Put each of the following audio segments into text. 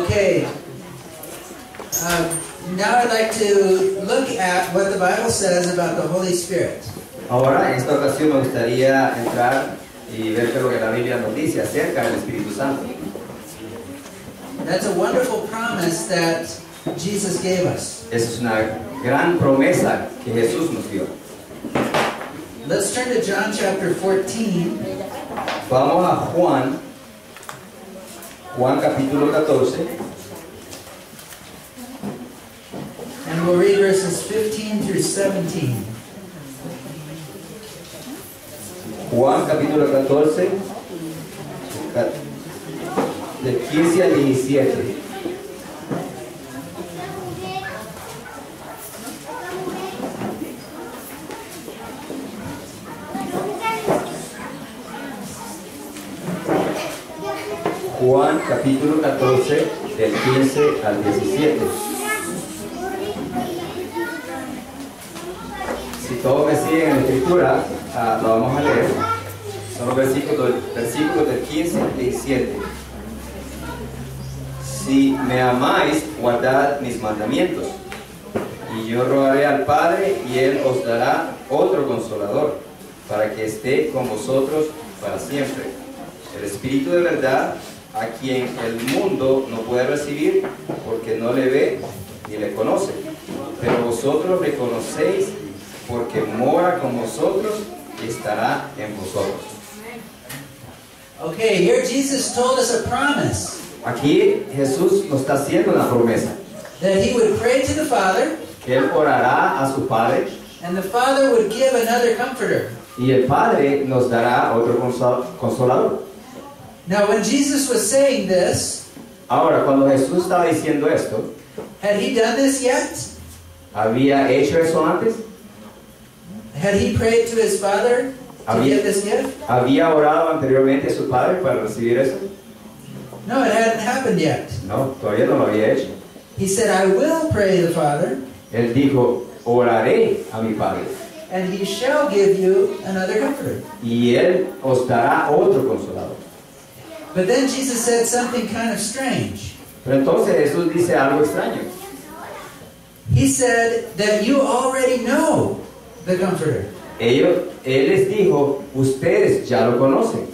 Okay. Now I'd like to look at what the Bible says about the Holy Spirit. Ahora, en esta ocasión me gustaría entrar y ver qué es lo que la Biblia nos dice acerca del Espíritu Santo. That's a wonderful promise that Jesus gave us. Esa es una gran promesa que Jesús nos dio. Let's turn to John chapter 14. Vamos a Juan capítulo 14. And we'll read verses 15 through 17. Juan capítulo 14, del 15 al 17. Juan capítulo 14, del 15 al 17. Si todos me siguen en la escritura, lo vamos a leer. Son los versículos del 15 al 17. Si me amáis, guardad mis mandamientos. Y yo rogaré al Padre, y Él os dará otro consolador, para que esté con vosotros para siempre. El Espíritu de verdad, a quien el mundo no puede recibir, porque no le ve ni le conoce. Pero vosotros le conocéis, porque mora con vosotros y estará en vosotros. Okay, here Jesus told us a promise Aquí Jesús nos está haciendo una promesa, that He would pray to the Father, que Él orará a su Padre, and the Father would give another comforter. y el Padre nos dará otro consolador. Now, when Jesus was saying this, Ahora, cuando Jesús estaba diciendo esto, had He done this yet? ¿había hecho eso antes? Had He prayed to His Father to give this gift? ¿Había orado anteriormente a su Padre para recibir eso? No, it hadn't happened yet. No, todavía no lo había hecho. He said, I will pray to the Father, Él dijo, oraré a mi Padre, and He shall give you another comforter. y Él os dará otro consolador. But then Jesus said something kind of strange. Pero entonces Jesús dice algo extraño. He said that you already know the comforter, Él les dijo, ustedes ya lo conocen,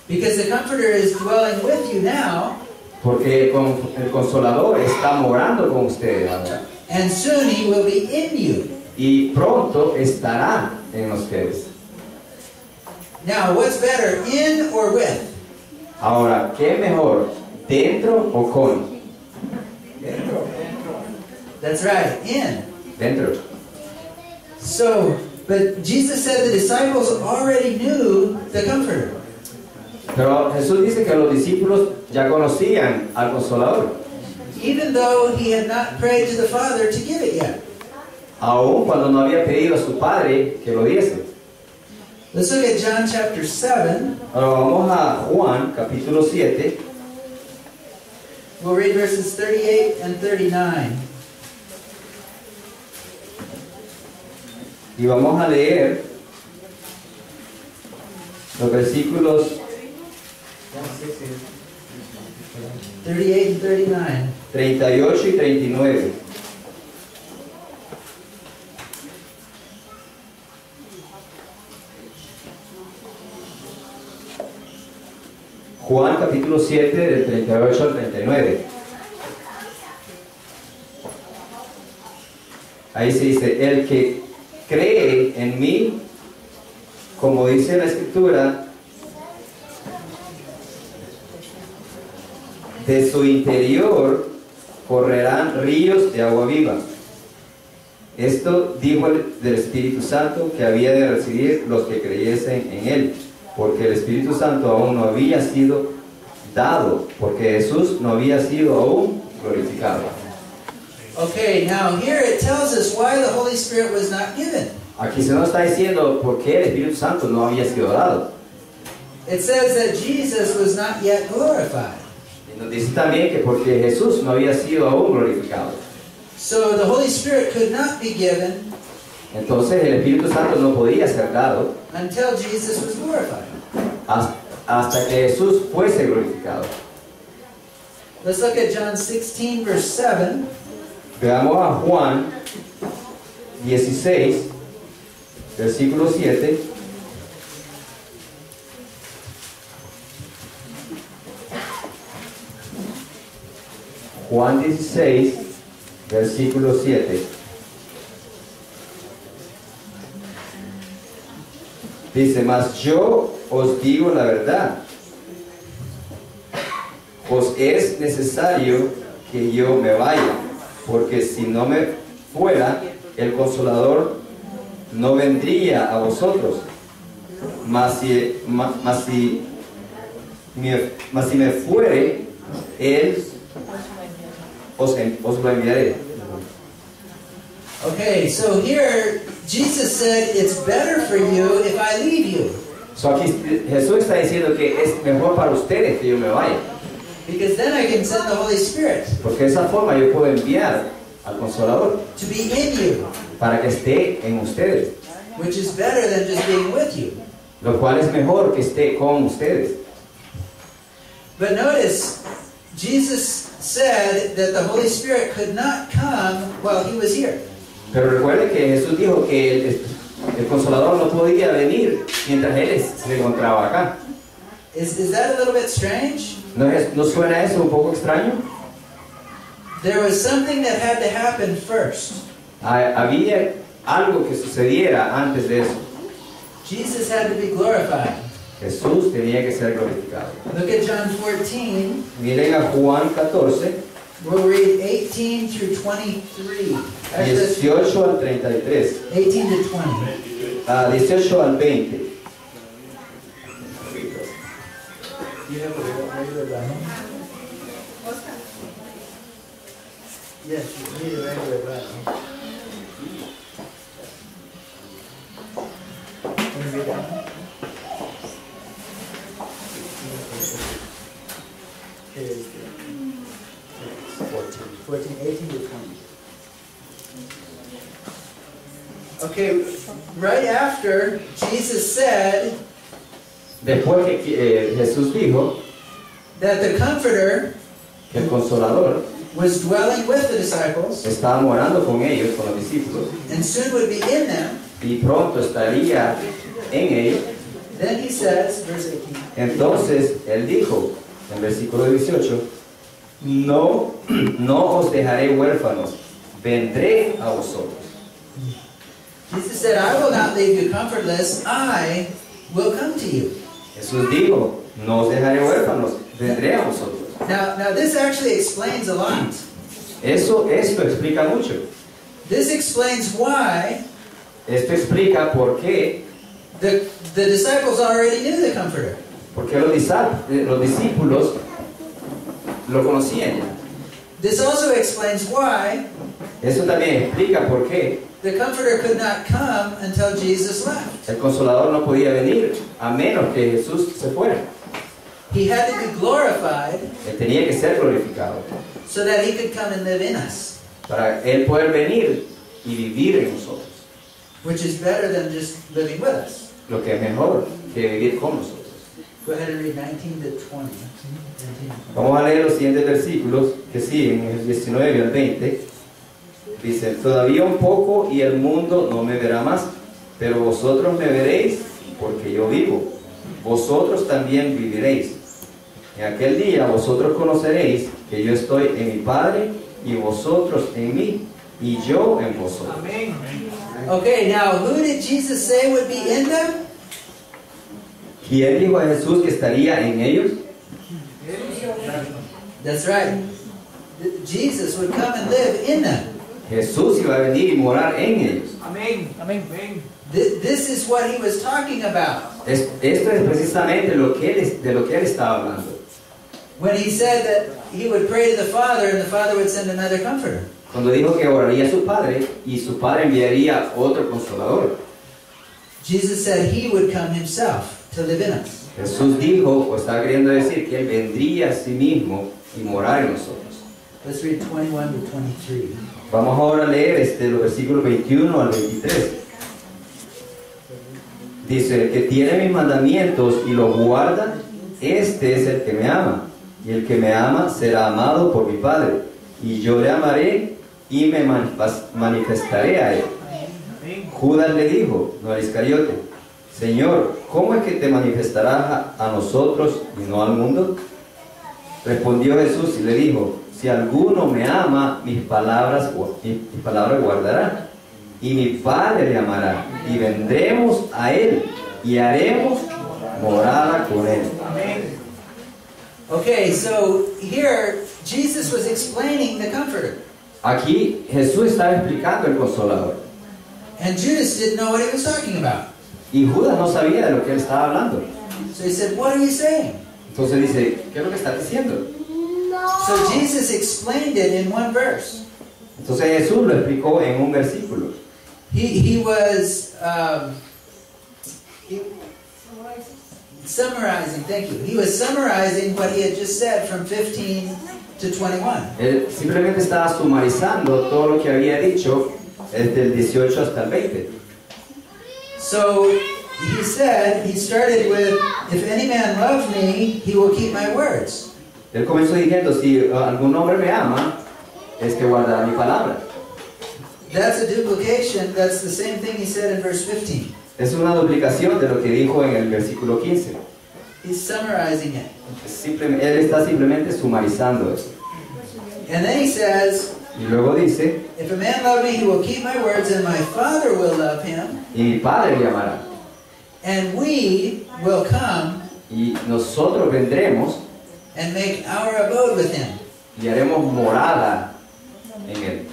because the comforter is dwelling with you now, porque el consolador está morando con ustedes ahora, and soon He will be in you. y pronto estará en ustedes. Now, what's better, in or with? Ahora, ¿qué mejor, dentro o con? That's right, in. Dentro. So, but Jesus said the disciples already knew the comforter. Pero Jesús dice que los discípulos ya conocían al consolador, Even though He had not prayed to the Father to give it yet. aun cuando no había pedido a su Padre que lo diese. Let's look at John chapter 7. Ahora vamos a Juan capítulo 7. We'll read verses 38 and 39. Y vamos a leer los versículos 38 and 39. 38 y 39. Juan capítulo 7 del 38 al 39. Ahí se dice, el que cree en mí, como dice la Escritura, de su interior correrán ríos de agua viva. Esto dijo del Espíritu Santo que había de recibir los que creyesen en Él, porque el Espíritu Santo aún no había sido dado, porque Jesús no había sido aún glorificado. Okay, now here it tells us why the Holy Spirit was not given. Aquí se nos está diciendo por qué el Espíritu Santo no había sido dado. It says that Jesus was not yet glorified. Y nos dice también que porque Jesús no había sido aún glorificado. So the Holy Spirit could not be given Entonces el Espíritu Santo no podía ser dado until Jesus was glorified. hasta que Jesús fuese glorificado. Let's look at John 16, verse 7. Veamos a Juan 16, versículo 7. Juan 16, versículo 7. Dice, mas yo os digo la verdad. Os es necesario que yo me vaya, porque si no me fuera, el Consolador no vendría a vosotros. Mas si me fuere, Él os lo enviaré. Okay, so here Jesus said it's better for you if I leave you. So aquí Jesús está diciendo que es mejor para ustedes que yo me vaya, Because then I can send the Holy Spirit porque de esa forma yo puedo enviar al Consolador to be in you, para que esté en ustedes, which is better than just being with you. lo cual es mejor que esté con ustedes. But notice, Jesus said that the Holy Spirit could not come while he was here. Pero recuerde que Jesús dijo que el Consolador no podía venir mientras Él se encontraba acá. Is that a little bit strange? ¿No suena eso un poco extraño? There was something that had to happen first. Había algo que sucediera antes de eso. Jesus had to be glorified. Jesús tenía que ser glorificado. Look at John 14. Miren a Juan 14, We'll read 18 through 23. Actually, 18 al 33, 18 to 20. 18 al 20. Do you have a regular Bible? Yes, you need a regular Bible. Can you read that one? Here is the 14, 18 to 20. Okay, right after Jesus said Después que Jesús dijo that the Comforter que el Consolador was dwelling with the disciples estaba morando con ellos, con los discípulos, and soon would be in them, y pronto estaría en ellos, then he says, verse 18, entonces Él dijo, en versículo 18, no os dejaré huérfanos, vendré a vosotros. Jesus said, I will not leave you comfortless, I will come to you. Jesús dijo, no os dejaré huérfanos, vendré a vosotros. Now this actually explains a lot. Esto explica mucho. This explains why Esto explica por qué, the disciples already knew the Comforter. porque los discípulos lo conocían ya. This also explains why Eso también explica por qué the Comforter could not come until Jesus left. el Consolador no podía venir a menos que Jesús se fuera. He had to be glorified Él tenía que ser glorificado so that he could come and live in us, para Él poder venir y vivir en nosotros, which is better than just living with us. lo que es mejor que vivir con nosotros. Go ahead and read 19 to 20. Vamos a leer los siguientes versículos que siguen, el 19 al 20. Dice, todavía un poco y el mundo no me verá más, pero vosotros me veréis porque yo vivo. Vosotros también viviréis. En aquel día vosotros conoceréis que yo estoy en mi Padre y vosotros en mí y yo en vosotros. Amen. Okay, now who did Jesus say would be in them? ¿Quién dijo a Jesús que estaría en ellos? That's right. Jesus would come and live in them. Jesús iba a venir y morar en ellos. Amen. Amen. This is what he was talking about Esto es precisamente de lo que él estaba hablando. when he said that he would pray to the Father and the Father would send another Comforter. Cuando dijo que oraría a su Padre y su Padre enviaría otro Consolador. Jesus said he would come himself to live in us. Jesús dijo, o estaba queriendo decir, que Él vendría a sí mismo y morar en nosotros. Let's read 21 to 23. Vamos ahora a leer los versículos 21 al 23. Dice, el que tiene mis mandamientos y los guarda, este es el que me ama. y el que me ama será amado por mi Padre, y yo le amaré y me manifestaré a él. Judas le dijo, no al Iscariote, Señor, ¿cómo es que te manifestarás a nosotros y no al mundo? Respondió Jesús y le dijo, si alguno me ama, mis palabras guardará, y mi Padre le amará, y vendremos a él, y haremos morada con él. Okay, so here Jesus was explaining the Comforter. Aquí Jesús estaba explicando el Consolador. And Judas didn't know what he was talking about. Y Judas no sabía de lo que él estaba hablando. So he said, what are you saying? Entonces dice, ¿qué es lo que está diciendo? So Jesus explained it in one verse. Entonces Jesús lo explicó en un versículo. He was summarizing, thank you. He was summarizing what he had just said from 15 to 21. Él simplemente estaba sumarizando todo lo que había dicho desde el 18 hasta el 20. So he said, he started with, if any man love me, he will keep my words. Él comenzó diciendo, si algún hombre me ama, es que guardará mi palabra. That's a duplication. That's the same thing he said in verse 15. Es una duplicación de lo que dijo en el versículo 15. He's summarizing it. Él está simplemente sumarizando eso. And then he says, Y luego dice, if a man love me, he will keep my words, and my Father will love him, y mi Padre le amará. and we will come Y nosotros vendremos and make our abode with him. y haremos morada en él.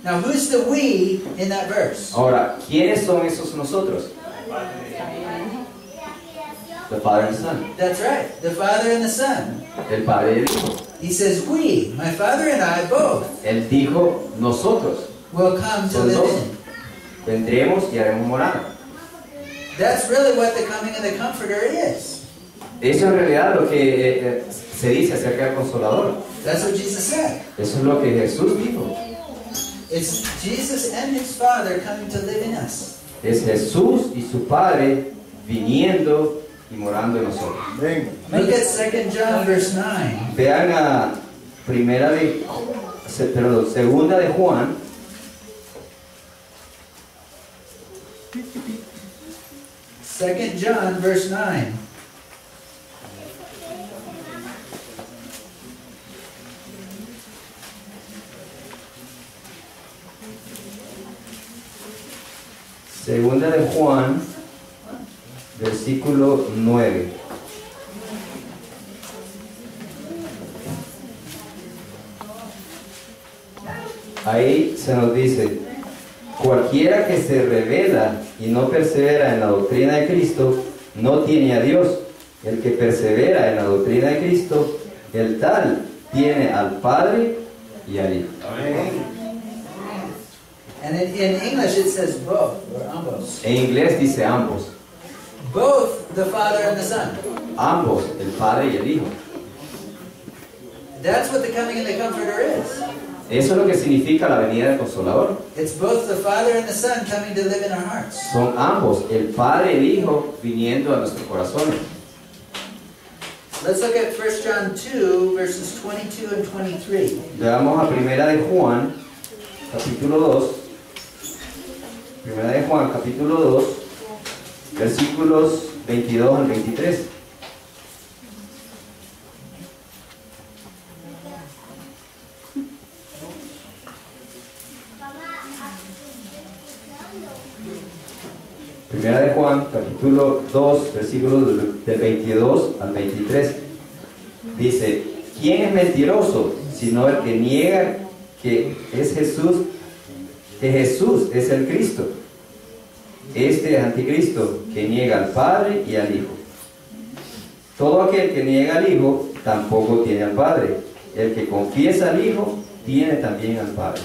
Now, who's the we in that verse? Ahora, ¿quiénes son esos nosotros? The Father and the Son. That's right, the Father and the Son. El Padre y el Hijo. He says, we, my Father and I, both, Él dijo, nosotros. will come to Son live dos. in him. Vendremos y haremos morada. That's really what the coming of the Comforter is. Eso en realidad lo que se dice acerca del Consolador. That's what Jesus said. Eso es lo que Jesús dijo. It's Jesus and his Father coming to live in us. Es Jesús y su Padre viniendo y morando en nosotros. Look at 2 John verse 9. Vean a segunda de Juan, 2 John verse 9. segunda de Juan, versículo 9. Ahí se nos dice, cualquiera que se revela y no persevera en la doctrina de Cristo, no tiene a Dios. El que persevera en la doctrina de Cristo, el tal tiene al Padre y al Hijo. And in English it says both, or ambos. En inglés dice ambos. Both the Father and the Son. Ambos, el Padre y el Hijo. That's what the coming of the Comforter is. Eso es lo que significa la venida del Consolador. It's both the Father and the Son coming to live in our hearts. Son ambos, el Padre y el Hijo, viniendo a nuestros corazones. Let's look at 1 John 2, verses 22 and 23. Veamos a Primera de Juan, capítulo 2. Primera de Juan, capítulo 2, versículos 22 al 23. Primera de Juan, capítulo 2, versículos del 22 al 23. Dice, ¿quién es mentiroso sino el que niega que Jesús es el Cristo? Este es anticristo que niega al Padre y al Hijo. Todo aquel que niega al Hijo tampoco tiene al Padre. El que confiesa al Hijo tiene también al Padre.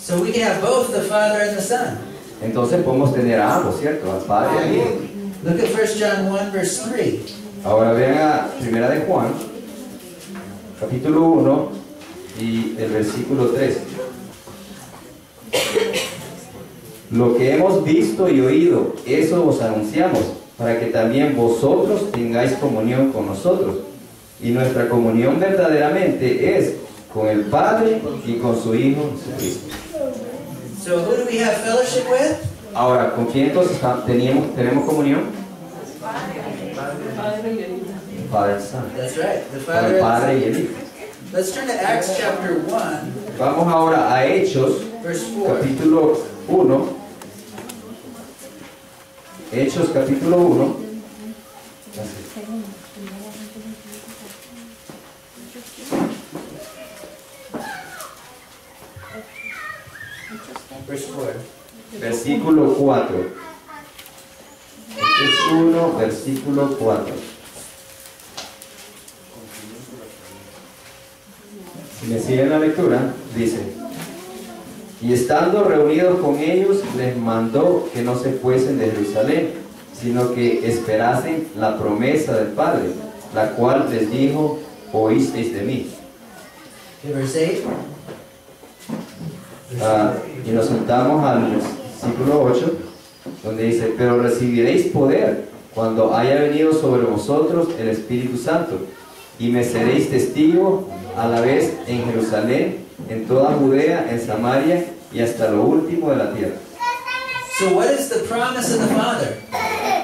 So we can have both the Father and the Son. Entonces podemos tener a ambos, ¿cierto? Al Padre y al Hijo. Look at 1 John 1, verse 3. Ahora vean a Primera de Juan, capítulo 1 y el versículo 3. Lo que hemos visto y oído, eso os anunciamos, para que también vosotros tengáis comunión con nosotros. Y nuestra comunión verdaderamente es con el Padre y con su Hijo Jesucristo. So who do we have fellowship with? Ahora, ¿con quién entonces tenemos comunión? Padre Santo. That's right, the Con el Father. Padre y el Hijo. Let's turn to Acts chapter 1, Vamos ahora a Hechos, verse 4. capítulo 1. Hechos, capítulo 1. Verse 4. Versículo 4. Hechos 1, versículo 4. Si me siguen la lectura, dice: y estando reunidos con ellos, les mandó que no se fuesen de Jerusalén, sino que esperasen la promesa del Padre, la cual les dijo: oísteis de mí. Okay, verse 8. Y nos saltamos al versículo 8, donde dice: pero recibiréis poder cuando haya venido sobre vosotros el Espíritu Santo, y me seréis testigo a la vez en Jerusalén, en toda Judea, en Samaria y hasta lo último de la tierra. So what is the promise of the Father?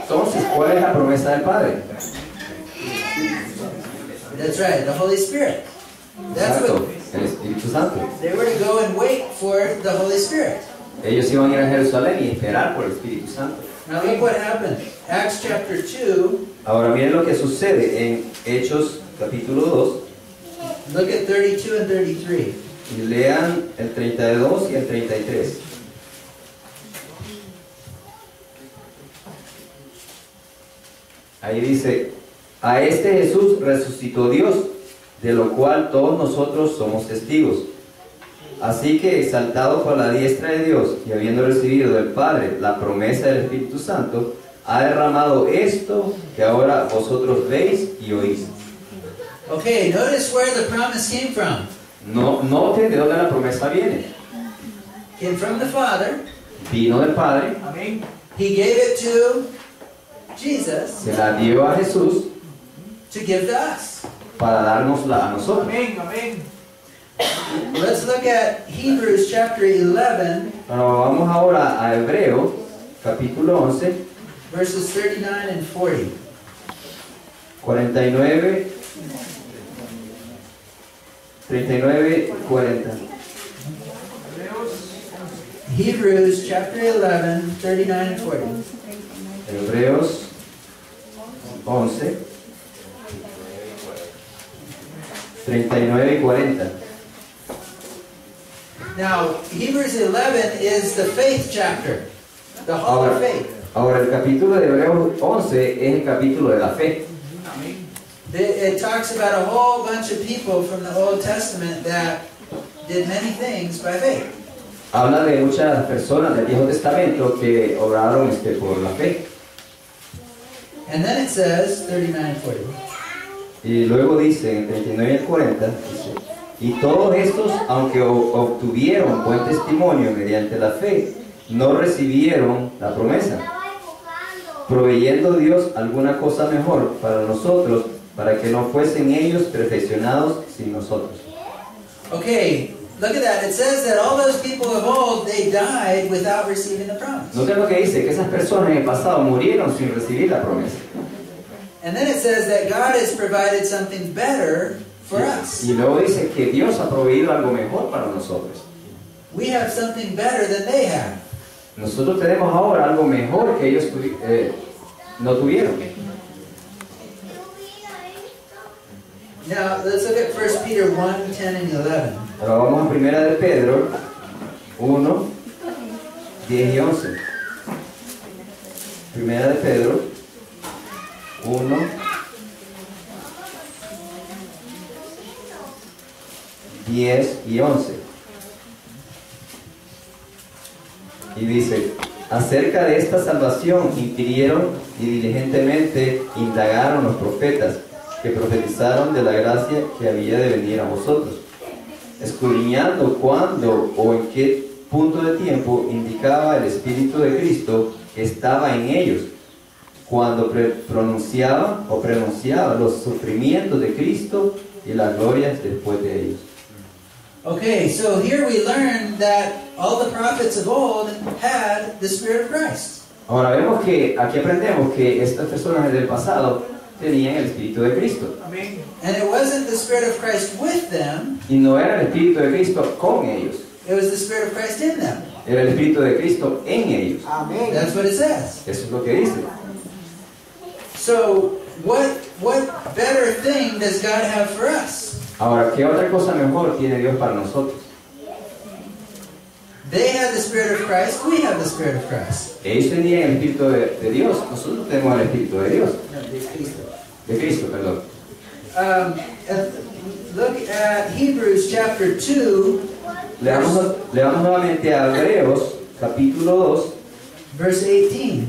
Entonces, ¿cuál es la promesa del Padre? That's right, the Holy Spirit. That's Exacto, what el Espíritu Santo. they were to go and wait for the Holy Spirit. Ellos iban a ir a Jerusalén y esperar por el Espíritu Santo. Now look what happened. Acts chapter 2, Ahora miren lo que sucede en Hechos capítulo 2, look at 32 and 33. y lean el 32 y el 33. Ahí dice: a este Jesús resucitó Dios, de lo cual todos nosotros somos testigos. Así que, exaltado por la diestra de Dios y habiendo recibido del Padre la promesa del Espíritu Santo, ha derramado esto que ahora vosotros veis y oís. Okay, notice where the promise came from. No, noten de dónde la promesa viene. Came from the Father. Vino del Padre, He gave it to Jesus se la dio a Jesús to give to us. para dárnosla a nosotros. Let's look at Hebrews chapter 11, Pero vamos ahora a Hebreo, capítulo 11, verses 39 and 40. 49, 39, 40. Hebrews chapter 11, 39 and 40. Hebreos 11, 39 y 40. Now, Hebrews 11 is the faith chapter, the hall of faith. Ahora el capítulo de Hebreos 11 es el capítulo de la fe. It talks about a whole bunch of people from the Old Testament that did many things by faith. Habla de muchas personas del Viejo Testamento que obraron por la fe. And then it says, 39 and 40. Y luego dice, en 39 y 40, dice: y todos estos, aunque obtuvieron buen testimonio mediante la fe, no recibieron la promesa, proveyendo Dios alguna cosa mejor para nosotros, para que no fuesen ellos perfeccionados sin nosotros. Okay, look at that. It says that all those people of old, they died without receiving the promise. Noten lo que dice, que esas personas en el pasado murieron sin recibir la promesa. And then it says that God has provided something better for us. Y luego dice que Dios ha proveído algo mejor para nosotros. We have something better than they have. Nosotros tenemos ahora algo mejor que ellos no tuvieron. Now, let's look at 1 Peter 1, 10 and 11. Ahora vamos a primera de Pedro 1, 10 y 11. Primera de Pedro 1, 10 y 11. Y dice: acerca de esta salvación inquirieron y diligentemente indagaron los profetas que profetizaron de la gracia que había de venir a vosotros, escudriñando cuándo o en qué punto de tiempo indicaba el Espíritu de Cristo que estaba en ellos, cuando pronunciaba los sufrimientos de Cristo y las glorias después de ellos. Okay, so here we learn that all the prophets of old had the Spirit of Christ. Ahora vemos que aquí aprendemos que estas personas del pasado tenían el Espíritu de Cristo. And it wasn't the Spirit of Christ with them, Y no era el Espíritu de Cristo con ellos, it was the Spirit of Christ in them. era el Espíritu de Cristo en ellos. That's what it says. Eso es lo que dice. So, what better thing does God have for us? Ahora, ¿qué otra cosa mejor tiene Dios para nosotros? They had the Spirit of Christ, we have the Spirit of Christ. Ellos tenían el Espíritu de Dios, nosotros tenemos el Espíritu de Dios. No, de Cristo. De Cristo, perdón. Look at Hebrews chapter 2, Leamos nuevamente a Hebreos, capítulo 2, verse 18.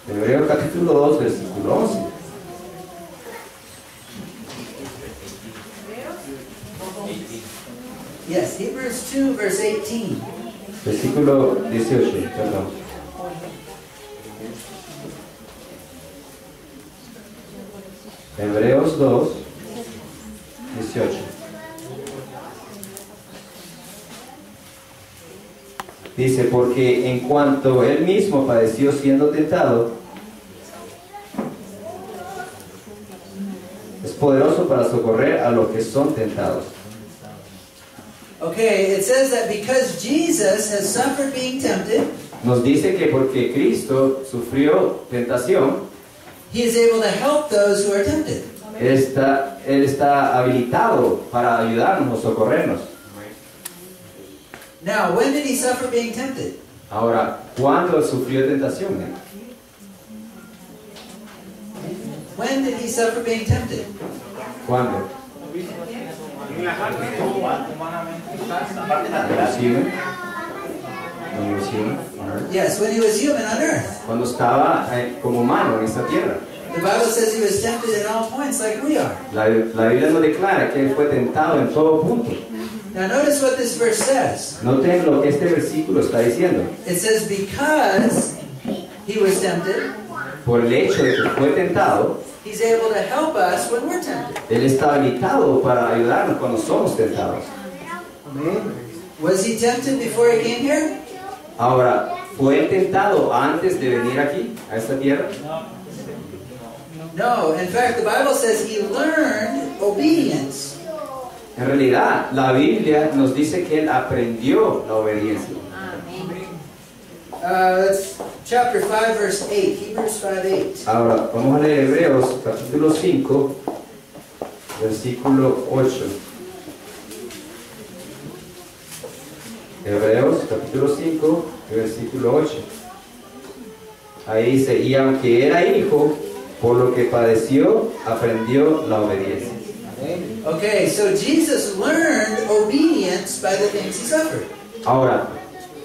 Hebreos capítulo 2, versículo 11. Yes, Hebrews 2, verse 18. Versículo 18, perdón. Hebreos 2, 18. Dice, porque en cuanto él mismo padeció siendo tentado, es poderoso para socorrer a los que son tentados. Okay, it says that because Jesus has suffered being tempted, Nos dice que porque Cristo sufrió tentación, he is able to help those who are tempted. Él está habilitado para ayudarnos o socorrernos. Now, when did he suffer being tempted? Ahora, ¿cuándo sufrió tentación? When did he suffer being tempted? ¿Cuándo? Yes, when he was human on earth. Cuando estaba como humano en esta tierra. The Bible says he was tempted in all points like we are. La Biblia nos declara que él fue tentado en todo punto. Now notice what this verse says. Noten lo que este versículo está diciendo. It says because he was tempted, Por el hecho de que fue tentado, he's able to help us when we're tempted. él está habilitado para ayudarnos cuando somos tentados. Was he tempted before he came here? Ahora, ¿fue tentado antes de venir aquí, a esta tierra? No. In fact, the Bible says he learned obedience. En realidad, la Biblia nos dice que él aprendió la obediencia. That's chapter 5, verse 8. Hebrews 5:8. Ahora, vamos a leer Hebreos, capítulo 5, versículo 8. Hebreos, capítulo 5, versículo 8. Ahí dice, y aunque era hijo, por lo que padeció, aprendió la obediencia. Okay, so Jesus learned obedience by the things he suffered. Ahora,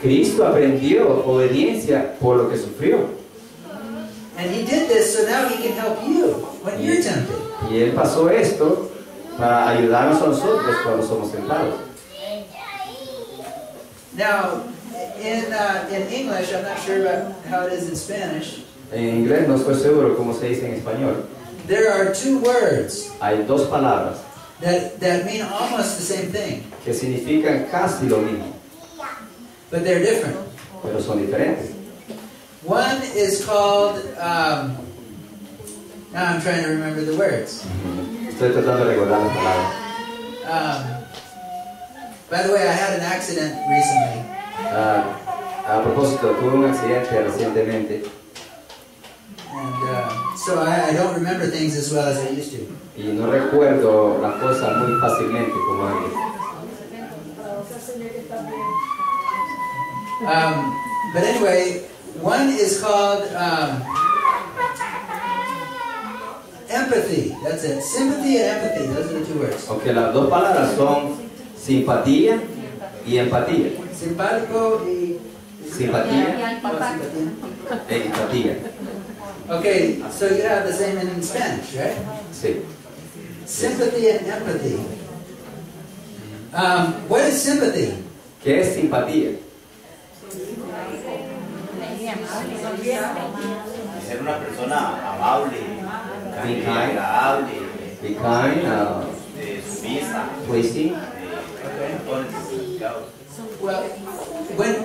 Cristo aprendió obediencia por lo que sufrió. And he did this so now he can help you when you're tempted. Y él pasó esto para ayudarnos a nosotros cuando somos tentados. Now, in English, I'm not sure about how it is in Spanish. En inglés no estoy seguro cómo se dice en español. There are two words Hay dos palabras that mean almost the same thing, que significan casi lo mismo, but they're different. pero son diferentes. One is called, now I'm trying to remember the words. Estoy tratando de recordar las palabras. By the way, I had an accident recently. A propósito, tuve un accidente recientemente And so I don't remember things as well as I used to. y no recuerdo las cosas muy fácilmente como antes. But anyway, one is called empathy. That's it. Sympathy and empathy. Those are the two words. Aunque las dos palabras son simpatía y empatía. Simpático y Simpatía e empatía. Okay, so you have the same in Spanish, right? Sí. Sympathy and empathy. What is sympathy? ¿Qué es simpatía? ser una persona amable, Be kind. agradable, Be kind, sumisa, pleasing. todos esos significados. Well,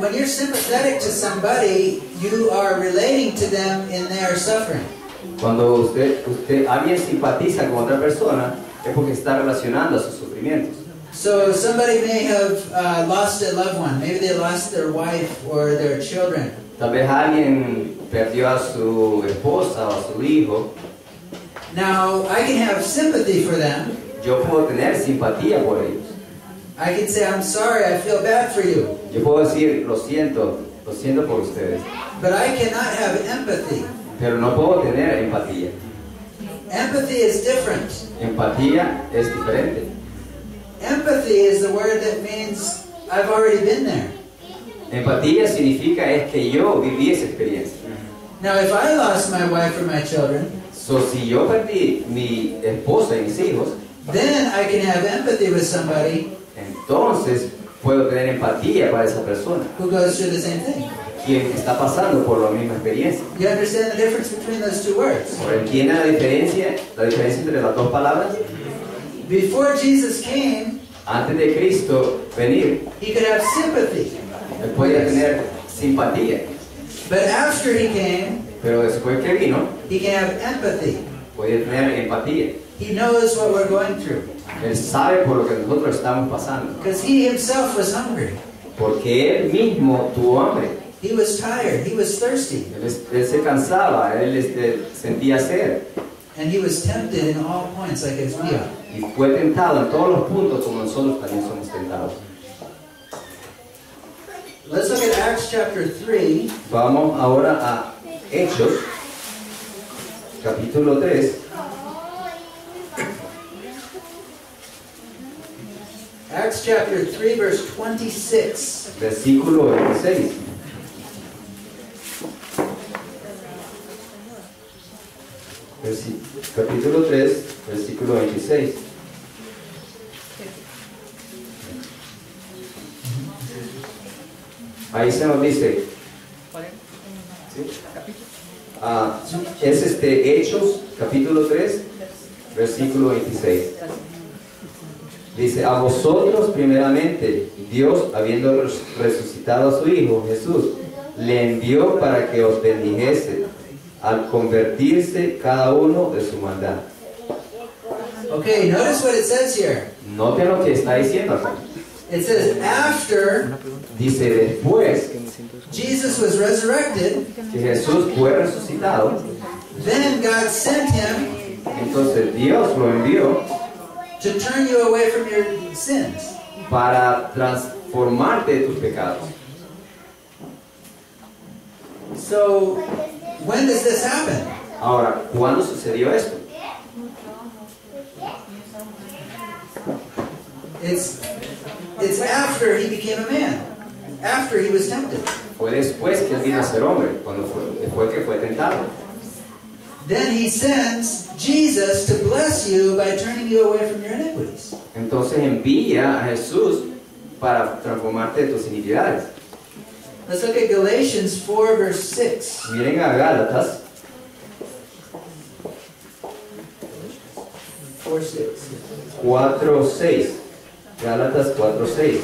when you're sympathetic to somebody, you are relating to them in their suffering. Cuando alguien simpatiza con otra persona, es porque está relacionando a sus sufrimientos. So somebody may have lost a loved one. Maybe they lost their wife or their children. Tal vez alguien perdió a su esposa o a su hijo. Now, I can have sympathy for them. Yo puedo tener simpatía por ellos. I can say, I'm sorry, I feel bad for you. Yo puedo decir, lo siento por ustedes. But I cannot have empathy. Pero no puedo tener empatía. Empathy is different. Empatía es diferente. Empathy is the word that means I've already been there. Empatía significa es que yo viví esa experiencia. Now, if I lost my wife or my children, So, si yo perdí mi esposa y mis hijos, then I can have empathy with somebody entonces puedo tener empatía para esa persona, who goes through the same thing. quien está pasando por la misma experiencia. You understand the difference between those two words? Ahora, ¿entiende la diferencia entre las dos palabras? Before Jesus came, Antes de Cristo venir, he could have sympathy. él podía tener simpatía, But after he came, pero después que vino, he can have empathy. podía tener empatía. He knows what we're going through. Él sabe por lo que nosotros estamos pasando, Because he himself was hungry. porque él mismo tuvo hambre. He was tired. He was thirsty. Él se cansaba, él sentía sed. And he was tempted in all points like as we are. Y fue tentado en todos los puntos como nosotros también somos tentados. Let's look at Acts chapter 3. Vamos ahora a Hechos, capítulo 3. Acts chapter 3, verse 26. Versículo 26. Capítulo 3, versículo 26. Ahí se nos dice, es Hechos, capítulo 3, versículo 26. Dice, a vosotros primeramente, Dios, habiendo resucitado a su Hijo, Jesús, le envió para que os bendijese al convertirse cada uno de su maldad. Okay, notice what it says here. Noten lo que está diciendo acá. It says, after Dice, después Jesus was resurrected, que Jesús fue resucitado, then God sent him entonces Dios lo envió to turn you away from your sins. para transformarte de tus pecados. So, when does this happen? Ahora, ¿cuándo sucedió esto? It's after he became a man. After he was tempted. Fue después que él vino a ser hombre, después que fue tentado. Then he sends Jesus to bless you by turning you away from your iniquities. Entonces envía a Jesús para transformarte de tus iniquidades. Let's look at Galatians 4, verse 6. Miren a Gálatas 4:6. 4:6. Gálatas 4:6.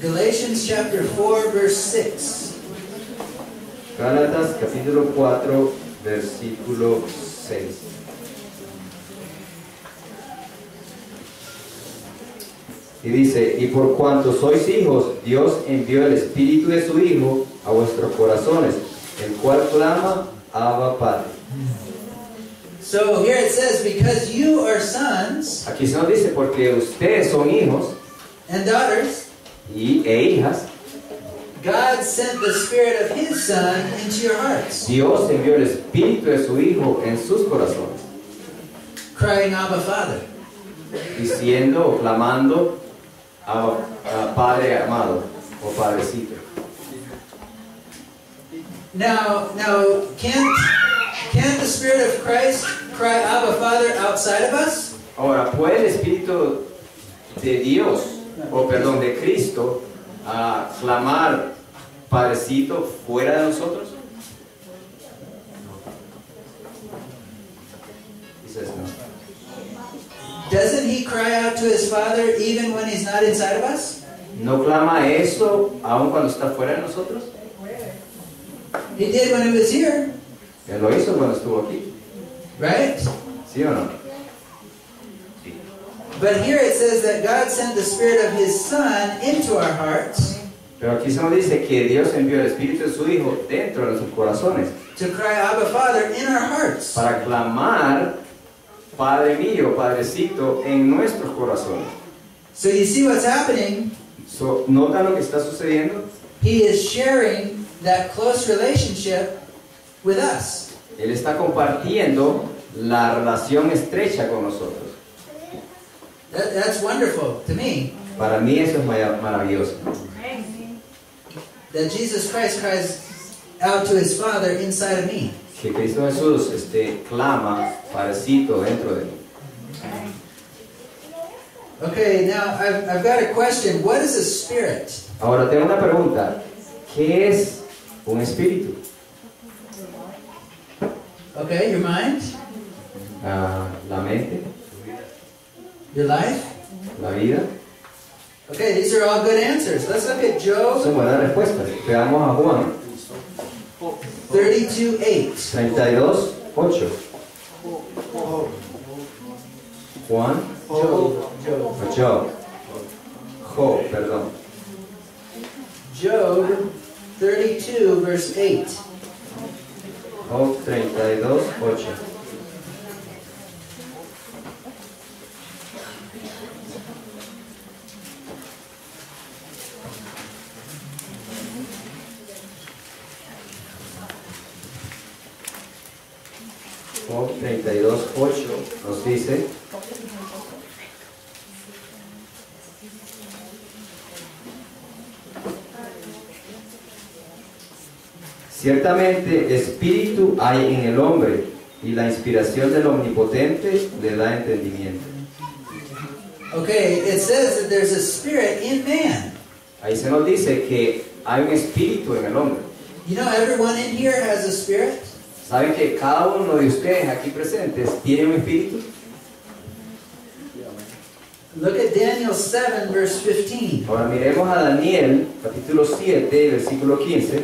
Galatians chapter 4, verse 6. Gálatas capítulo 4, versículo 6. Y dice, y por cuanto sois hijos, Dios envió el Espíritu de su Hijo a vuestros corazones, el cual clama, Abba Padre. So here it says, because you are sons Aquí se nos dice, porque ustedes son hijos and daughters, e hijas, God sent the Spirit of His Son into your hearts, Dios envió el Espíritu de su Hijo en sus corazones, crying, Abba, Father. diciendo o clamando, Abba, Padre amado o Padrecito. Now, can't the Spirit of Christ cry, Abba, Father, outside of us? Ahora, ¿puede el Espíritu de Dios, o perdón, de Cristo, clamar Padrecito fuera de nosotros? Dices no. Doesn't he cry out to his Father even when he's not inside of us? ¿No clama eso aun cuando está fuera de nosotros? He did when he was here, Él lo hizo cuando estuvo aquí, right? ¿sí o no? But here it says that God sent the Spirit of His Son into our hearts Pero aquí se nos dice que Dios envió el Espíritu de su Hijo dentro de nuestros corazones to cry, Abba, Father, in our hearts. para clamar Padre mío, Padrecito en nuestros corazones. So you see what's happening? ¿Nota lo que está sucediendo? He is sharing that close relationship with us. Él está compartiendo la relación estrecha con nosotros. That's wonderful to me. Para mí eso es maravilloso. That Jesus Christ cries out to His Father inside of me. Que Cristo Jesús clama Padrecito dentro de mí. Okay, now I've got a question. What is a spirit? Ahora tengo una pregunta. ¿Qué es un espíritu? Okay, your mind, La mente, your life. la vida. Okay, these are all good answers. Let's look at Job Son buenas respuestas. Veamos a Juan 32:8. 32:8. Juan, Job, perdón. Job 32, verse 8. Job 32:8. Job 32:8 nos dice: ciertamente espíritu hay en el hombre, y la inspiración del Omnipotente le da entendimiento. Okay, it says that there's a spirit in man. Ahí se nos dice que hay un espíritu en el hombre. You know, everyone in here has a spirit. ¿Saben que cada uno de ustedes aquí presentes tiene un espíritu? Look at Daniel 7, verse 15. Ahora miremos a Daniel, capítulo 7, versículo 15.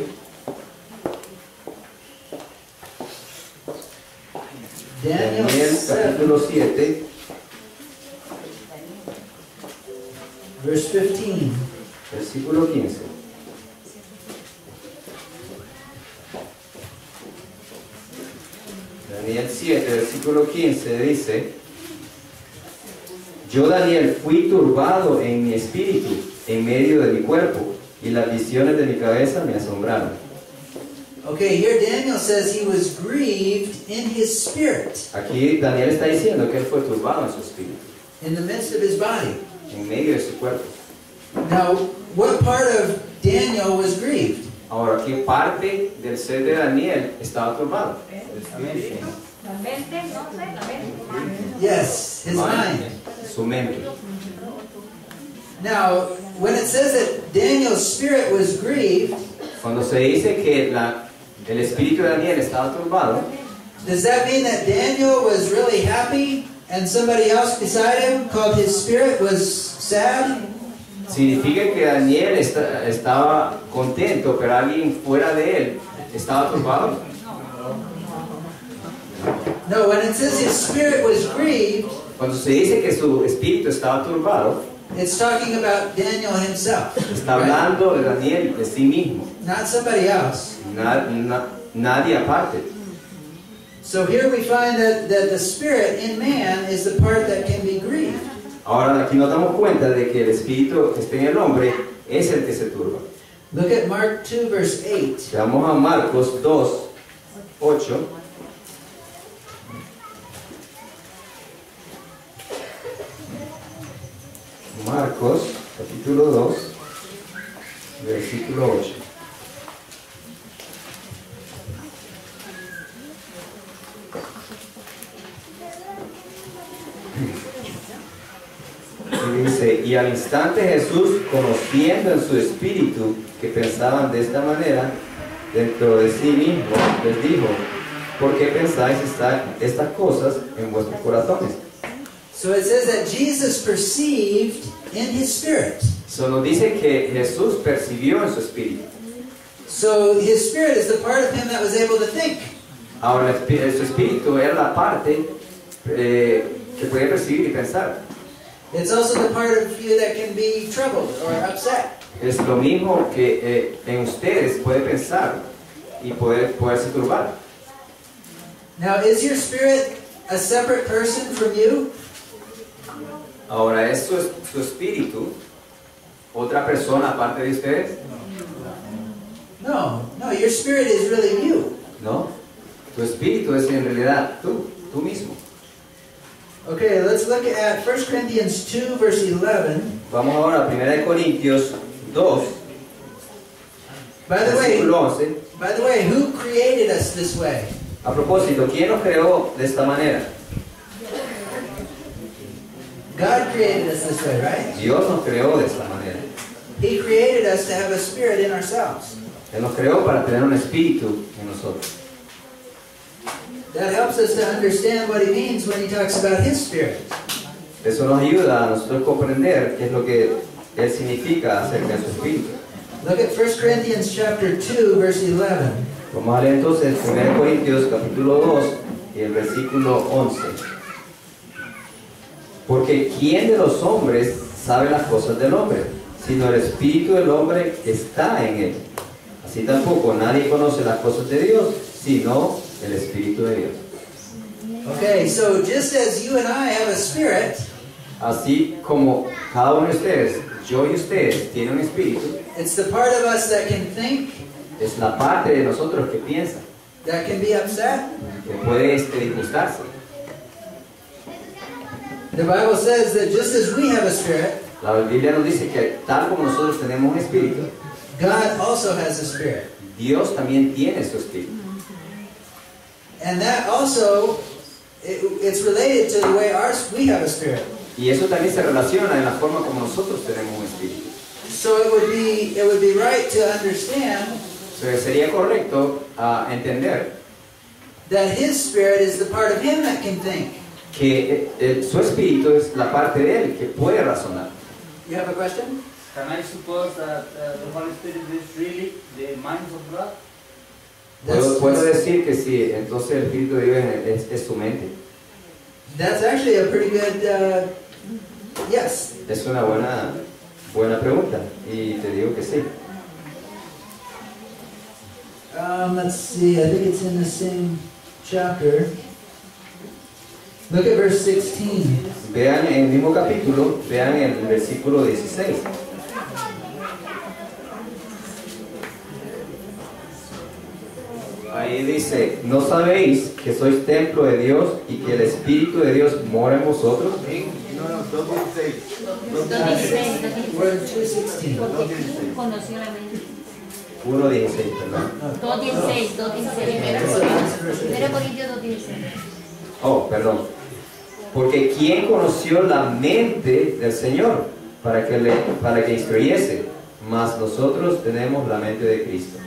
Daniel Daniel, 7, capítulo 7, verse 15. versículo 15. Daniel 7, versículo 15 dice: yo, Daniel, fui turbado en mi espíritu, en medio de mi cuerpo, y las visiones de mi cabeza me asombraron. Okay, here Daniel says he was grieved in his spirit, Aquí Daniel está diciendo que él fue turbado en su espíritu, in the midst of his body. en medio de su cuerpo. Now, what part of Daniel was grieved? Ahora, ¿qué parte del ser de Daniel estaba turbado? La mente, no sé, la mente. Yes, his mind. Su mente. Now, when it says that Daniel's spirit was grieved, Cuando se dice que el espíritu de Daniel estaba turbado, does that mean that Daniel was really happy and somebody else beside him called his spirit was sad? significa que Daniel estaba contento, pero alguien fuera de él estaba turbado. No, when it says his spirit was grieved, Cuando se dice que su espíritu estaba turbado, it's talking about Daniel himself, está right? hablando de Daniel, de sí mismo, Not somebody else. nadie aparte. So here we find that the spirit in man is the part that can be grieved. Ahora aquí nos damos cuenta de que el espíritu que está en el hombre es el que se turba. Look at Mark 2, verse 8. Vamos a Marcos 2:8. Marcos, capítulo 2, versículo 8. Y dice, y al instante Jesús, conociendo en su espíritu que pensaban de esta manera, dentro de sí mismo, les dijo, ¿por qué pensáis estas cosas en vuestros corazones? So it says that Jesus perceived in his spirit. Solo dice que Jesús percibió en su espíritu. So his spirit is the part of him that was able to think. Ahora, su espíritu era la parte que puede percibir y pensar. It's also the part of you that can be troubled or upset. Es lo mismo que en ustedes puede pensar y poderse turbar. Now, is your spirit a separate person from you? Ahora, ¿es su espíritu otra persona aparte de ustedes? No, your spirit is really you. No, tu espíritu es en realidad tú mismo. Okay, let's look at 1 Corinthians 2, verse 11. Vamos ahora a 1 Corintios 2, By the versículo 11. way, who created us this way? A propósito, ¿quién nos creó de esta manera? God created us this way, right? Dios nos creó de esta manera. He created us to have a spirit in ourselves. Él nos creó para tener un espíritu en nosotros. That helps us to understand what he means when he talks about his spirit. Eso nos ayuda a nosotros comprender qué es lo que Él significa acerca de su espíritu. Look at 1 Corinthians chapter 2, verse 11. Vamos a leer entonces 1 Corintios capítulo 2 y el versículo 11. Porque ¿quién de los hombres sabe las cosas del hombre, sino el espíritu del hombre que está en él? Así tampoco nadie conoce las cosas de Dios, sino el espíritu de Dios. Okay, so just as you and I have a spirit, Así como cada uno de ustedes, yo y ustedes, tienen un espíritu, it's the part of us that can think, es la parte de nosotros que piensa, that can be upset. que puede disgustarse. The Bible says that just as we have a spirit, La Biblia nos dice que tal como nosotros tenemos un espíritu, God also has a spirit. Dios también tiene su espíritu. And that also, it's related to the way we have a spirit. Y eso también se relaciona en la forma como nosotros tenemos un espíritu. So it would be right to understand Entonces sería correcto entender that his spirit is the part of him that can think. que su espíritu es la parte de él que puede razonar. You have a question? Can I suppose that the Holy Spirit is really the mind of God? Puedo decir que sí, entonces el espíritu de Dios es su mente. That's actually a pretty good yes. Es una buena pregunta y te digo que sí. Let's see, I think it's in the same chapter. Look at verse 16. Vean en el mismo capítulo, vean el versículo 16. Ahí dice, ¿no sabéis que sois templo de Dios y que el Espíritu de Dios mora en vosotros? No, 2:16. 2:16. We're in 2:16. Porque conoció la mente. 1:16, perdón. 2:16. 1 Corintios 2:16. Oh, perdón. Porque ¿quién conoció la mente del Señor para que instruyese? Mas nosotros tenemos la mente de Cristo.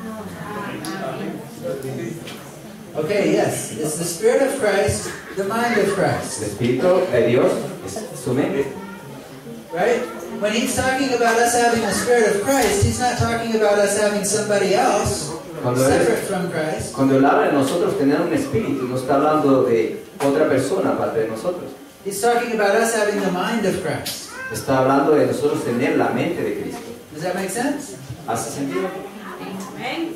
Okay, yes. It's the Spirit of Christ, the mind of El Christ. Espíritu de Dios es su mente. Right? When he's talking about us having the Spirit of Christ, he's not talking about us having somebody else separate from Christ. Cuando él habla de nosotros tener un espíritu, no está hablando de otra persona aparte de nosotros. He's talking about us having the mind of Christ. Está hablando de nosotros tener la mente de Cristo. Does that make sense? ¿Hace sentido? Amén.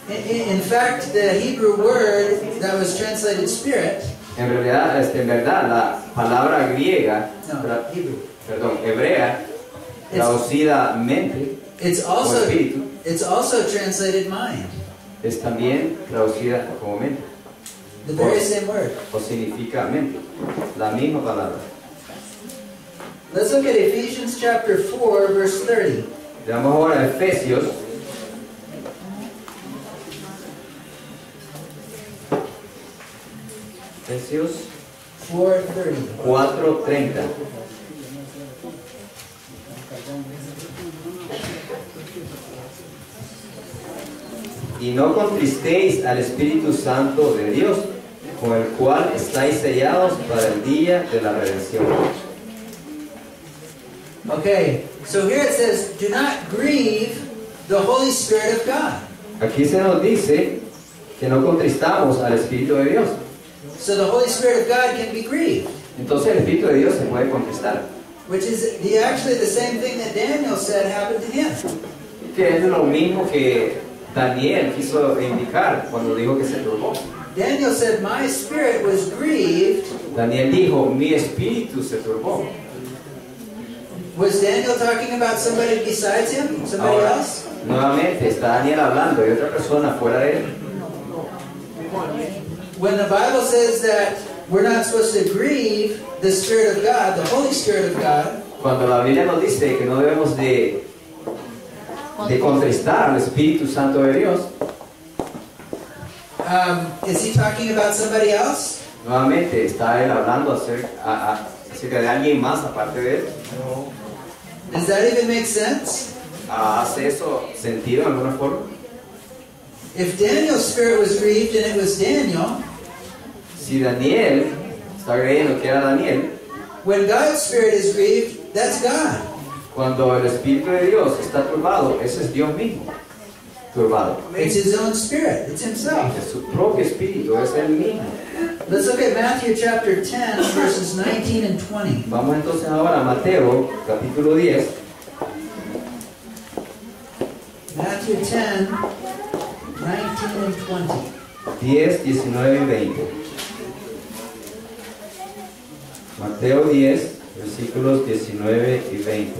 In fact, the Hebrew word that was translated spirit, En verdad, la palabra griega, Hebrew, perdón, hebrea, traducida mente it's o also espíritu, translated mind. es también traducida como mente. The very same word. O significa mente, la misma palabra. Let's look at Ephesians chapter 4, verse 30. Veamos ahora a Efesios. Efesios 4:30. 4:30. y no contristéis al Espíritu Santo de Dios, con el cual estáis sellados para el día de la redención. Okay, so here it says, do not grieve the Holy Spirit of God. Aquí se nos dice que no contristamos al Espíritu de Dios. So the Holy Spirit of God can be grieved, Entonces el Espíritu de Dios se puede contristar, which is actually the same thing that Daniel said happened to him. que es lo mismo que Daniel quiso indicar cuando dijo que se turbó. Daniel said, my spirit was grieved. Daniel dijo, mi espíritu se turbó. Was Daniel talking about somebody besides him? Somebody Ahora, else? nuevamente está Daniel hablando de otra persona fuera de él. When the Bible says that we're not supposed to grieve the Spirit of God, the Holy Spirit of God, Cuando la Biblia nos dice que no debemos de contristar al Espíritu Santo de Dios, is he talking about somebody else? nuevamente está él hablando acerca de alguien más aparte de él. Does that even make sense? ¿Hace eso sentido en alguna forma? If Daniel's spirit was grieved and it was Daniel, Si Daniel está creyendo que era Daniel, when God's spirit is grieved, that's God. cuando el Espíritu de Dios está turbado, ese es Dios mismo turbado. It's his own spirit. It's himself. Es su propio espíritu, es él mismo. Let's look at Matthew chapter 10, verses 19 and 20. Vamos entonces ahora a Mateo, capítulo 10. Matthew 10, 19 and 20. 10, 19 y 20. Mateo 10, versículos 19 y 20.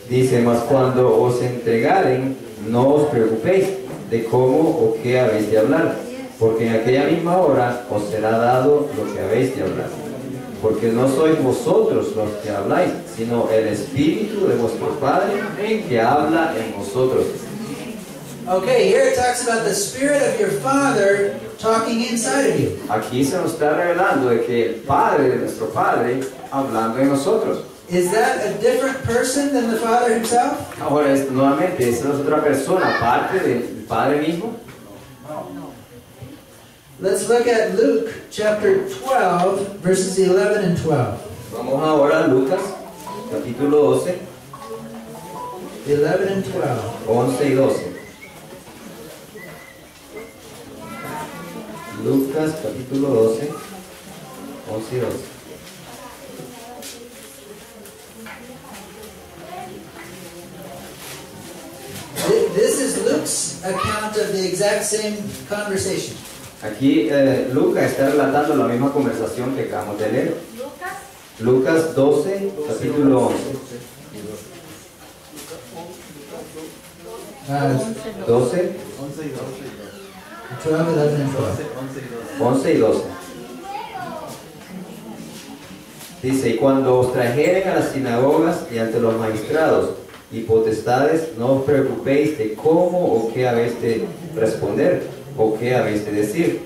Dice, mas cuando os entregaren, no os preocupéis de cómo o qué habéis de hablar, porque en aquella misma hora os será dado lo que habéis de hablar. Porque no sois vosotros los que habláis, sino el Espíritu de vuestro Padre que habla en vosotros. Okay, here it talks about the spirit of your Father talking inside of you. Aquí se nos está revelando de que el Padre de nuestro Padre hablando en nosotros. Is that a different person than the Father himself? Ahora, nuevamente, ¿esa es otra persona aparte del Padre mismo? Let's look at Luke chapter 12, verses 11 and 12. Vamos ahora a Lucas, capítulo 12, 11 and 12. 11 y 12. Lucas, capítulo 12, 11 y 12. This is Luke's account of the exact same conversation. Aquí Lucas está relatando la misma conversación que acabamos de leer. Lucas Lucas 12, capítulo 11. 12, 12, 11 and 12. 11 y 12. Dice, y cuando os trajeren a las sinagogas y ante los magistrados y potestades, no os preocupéis de cómo o qué habéis de responder o qué habéis de decir,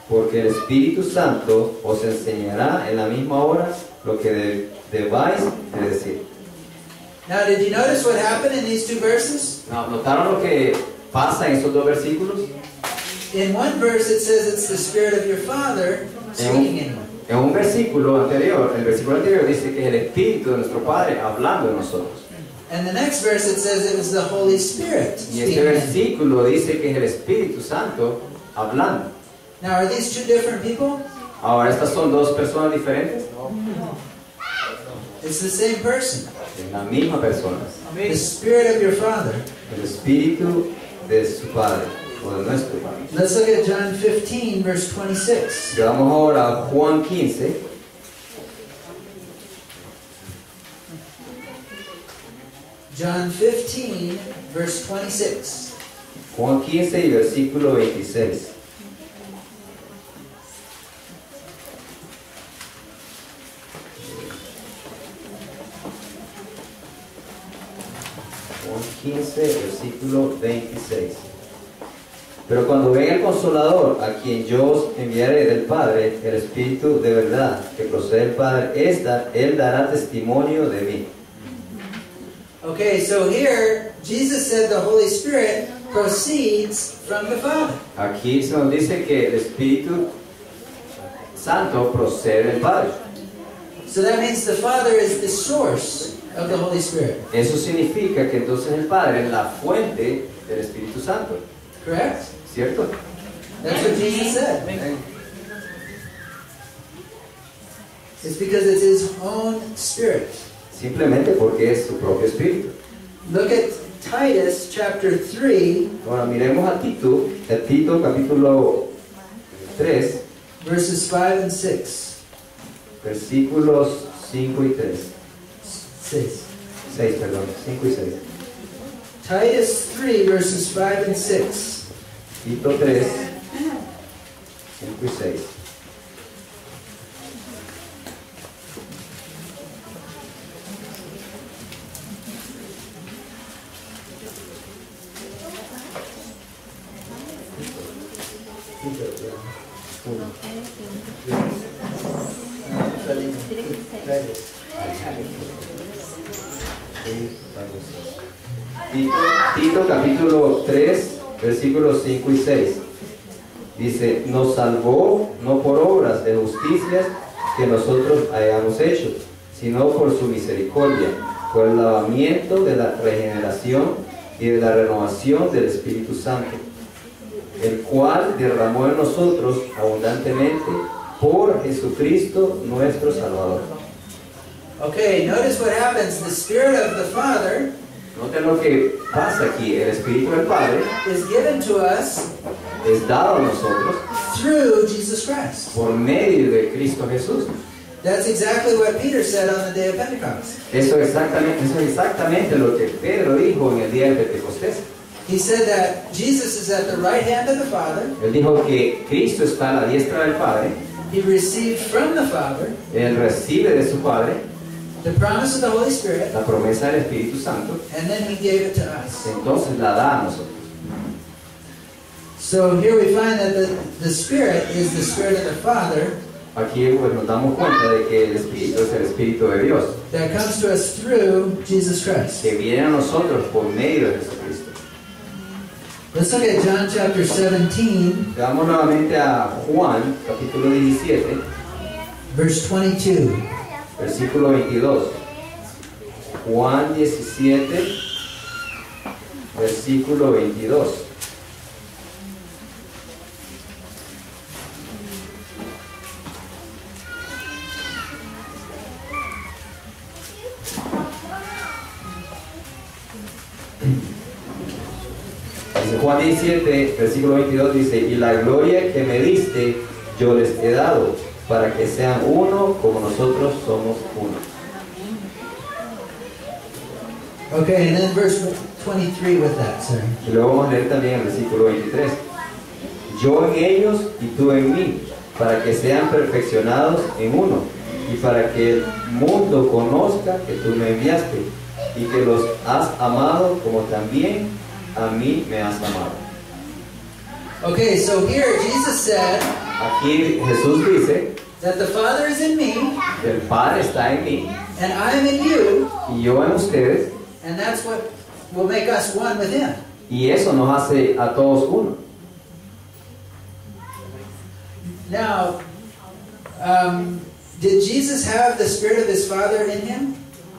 porque el Espíritu Santo os enseñará en la misma hora lo que debáis de decir. Now, did you notice what happened in these two verses? ¿Notaron lo que pasa en esos dos versículos? In one verse it says it's the Spirit of your Father speaking in you. En un versículo anterior, el versículo anterior dice que es el Espíritu de nuestro Padre hablando de nosotros. And the next verse it says it was the Holy Spirit Y este speaking in you. versículo dice que es el Espíritu Santo hablando. Now, are these two different people? Ahora, ¿estas son dos personas diferentes? It's the same person. Es la misma persona. The Spirit of your Father. El Espíritu de su Padre, o de nuestro Padre. Let's look at John 15, verse 26. Y vamos ahora a Juan 15. John 15, verse 26. Juan 15 y versículo 26. Juan 15, versículo 26. Pero cuando venga el Consolador, a quien yo os enviaré del Padre, el Espíritu de verdad que procede del Padre, Él dará testimonio de mí. Okay, so here, Jesus said the Holy Spirit proceeds from the Father. Aquí se nos dice que el Espíritu Santo procede del Padre. So that means the Father is the source of the Holy Spirit. Eso significa que entonces el Padre es la fuente del Espíritu Santo. Correct? ¿Cierto? That's what Jesus said. It's because it's His own Spirit. Simplemente porque es su propio Espíritu. Look at Titus chapter 3, Ahora miremos a Tito capítulo 3, verses 5 and 6. versículos 5 y 3. 6. 6, perdón, 5 y 6. Titus 3, verses 5 and 6. Tito 3, 5 y 6. Tito capítulo 3, versículos 5 y 6. Dice, nos salvó no por obras de justicia que nosotros hayamos hecho, sino por su misericordia, por el lavamiento de la regeneración y de la renovación del Espíritu Santo, el cual derramó en nosotros abundantemente por Jesucristo nuestro Salvador. Okay, notice what happens. The Spirit of the Father Noten lo que pasa aquí. El Espíritu del Padre is given to us es dado a nosotros through Jesus Christ. por medio de Cristo Jesús. That's exactly what Peter said on the day of Pentecost. Eso es exactamente lo que Pedro dijo en el día de Pentecostés. He said that Jesus is at the right hand of the Father. Él dijo que Cristo está a la diestra del Padre. He received from the Father Él recibe de su Padre the promise of the Holy Spirit, la promesa del Espíritu Santo. and then He gave it to us. Entonces la da a nosotros. So here we find that the Spirit is the Spirit of the Father Aquí pues, nos damos cuenta de que el Espíritu es el Espíritu de Dios, that comes to us through Jesus Christ. que viene a nosotros por medio de Jesucristo. Let's look at John chapter 17, Vamos nuevamente a Juan, capítulo 17, verse 22. versículo 22. Juan 17, versículo 22. Dice Juan 17, versículo 22, dice, y la gloria que me diste, yo les he dado, para que sean uno como nosotros somos uno. Okay, and then verse 23 with that, sir. Y luego vamos a leer también el versículo 23. Yo en ellos y tú en mí, para que sean perfeccionados en uno, y para que el mundo conozca que tú me enviaste, y que los has amado como también a mí me has amado. Okay, so here Jesus said Aquí Jesús dice that the Father is in me, que el Padre está en mí, and I'm in you, y yo en ustedes, and that's what will make us one with Him. y eso nos hace a todos uno. Now, did Jesus have the Spirit of His Father in Him?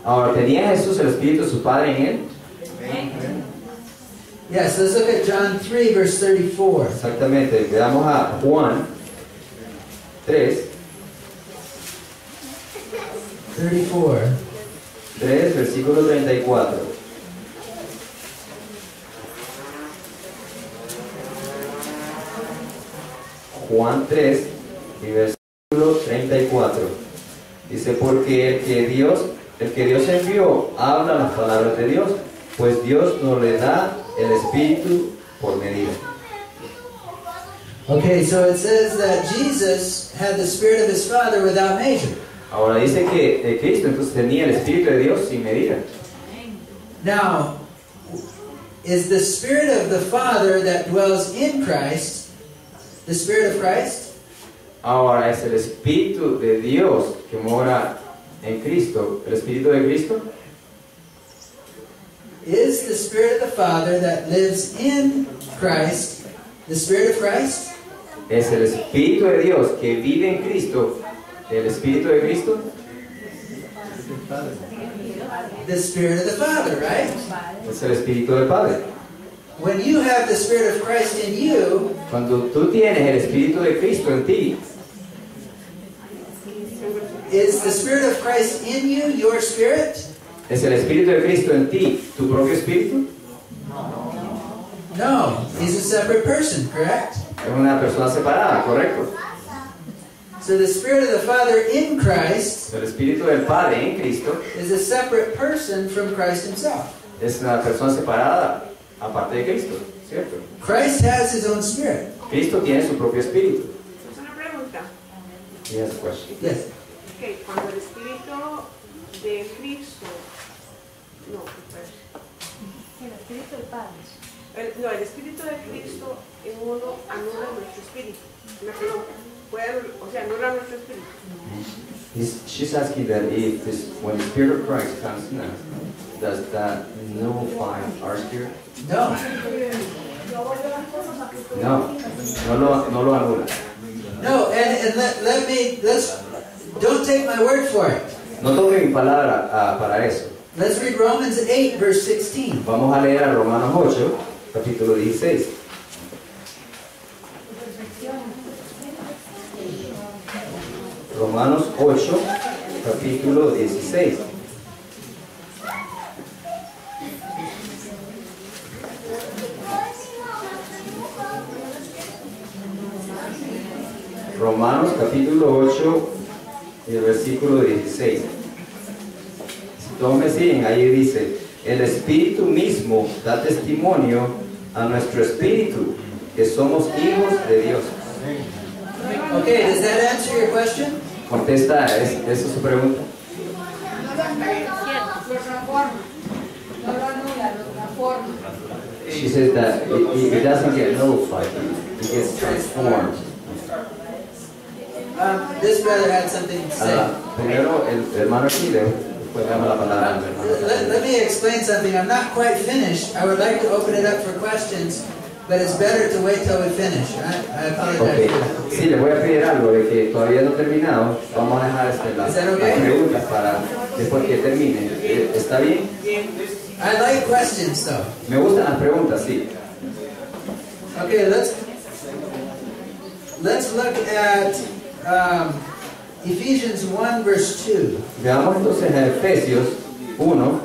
Ahora, ¿tenía Jesús el Espíritu de su Padre en él? Yes, let's look at John 3, verse 34. Exactamente, veamos a Juan 3, 3, versículo 34. Juan 3 y versículo 34. Dice, porque el que Dios envió habla las palabras de Dios, pues Dios no le da el Espíritu por medida. Okay, so it says that Jesus had the Spirit of His Father without measure. Ahora dice que Cristo entonces tenía el Espíritu de Dios sin medida. Now, is the Spirit of the Father that dwells in Christ, the Spirit of Christ? Ahora, ¿es el Espíritu de Dios que mora en Cristo, el Espíritu de Cristo? Is the Spirit of the Father that lives in Christ the Spirit of Christ? ¿Es el Espíritu de Dios que vive en Cristo, el Espíritu de Cristo? The Spirit of the Father, right? Es el Espíritu del Padre. When you have the Spirit of Christ in you, Cuando tú tienes el Espíritu de Cristo en ti, is the Spirit of Christ in you your spirit? ¿es el Espíritu de Cristo en ti tu propio espíritu? No, he's a separate person, correct? Es una persona separada, ¿correcto? So the Spirit of the Father in Christ El Espíritu del Padre en Cristo is a separate person from Christ himself. es una persona separada, aparte de Cristo, ¿cierto? Christ has his own spirit. Cristo tiene su propio espíritu. Es una pregunta. Yes, question. Yes. Okay, cuando el Espíritu de Cristo, no, El Espíritu del Padre. el Espíritu de Cristo en uno anula nuestro espíritu. Una pregunta. O sea, anula nuestro espíritu. She's asking that if this, when the Spirit of Christ comes in us, does that nullify our spirit? No. No lo anula. No, and let's, don't take my word for it. No tome mi palabra para eso. Let's read Romans 8, verse 16. Vamos a leer a Romanos 8, capítulo 16. Romanos 8, capítulo 16. Romanos capítulo 8, el versículo 16. Si todos me siguen, ahí dice: el Espíritu mismo da testimonio a nuestro espíritu que somos hijos de Dios. Okay, does that answer your question? Contesta, ¿esa es su pregunta? She says that it doesn't get nullified, it gets transformed. This brother had something to say. Primero, el hermano aquí, después damos la palabra al hermano. Let me explain something. I'm not quite finished. I would like to open it up for questions, but it's better to wait till we finish. I apologize Okay. for that. Sí, le voy a pedir algo de que todavía no he terminado. Vamos a dejar Is that okay? las preguntas para después que termine. ¿Está bien? I like questions, though. Me gustan las preguntas, sí. Okay, let's look at Ephesians 1, verse 2. Veamos entonces a Efesios 1,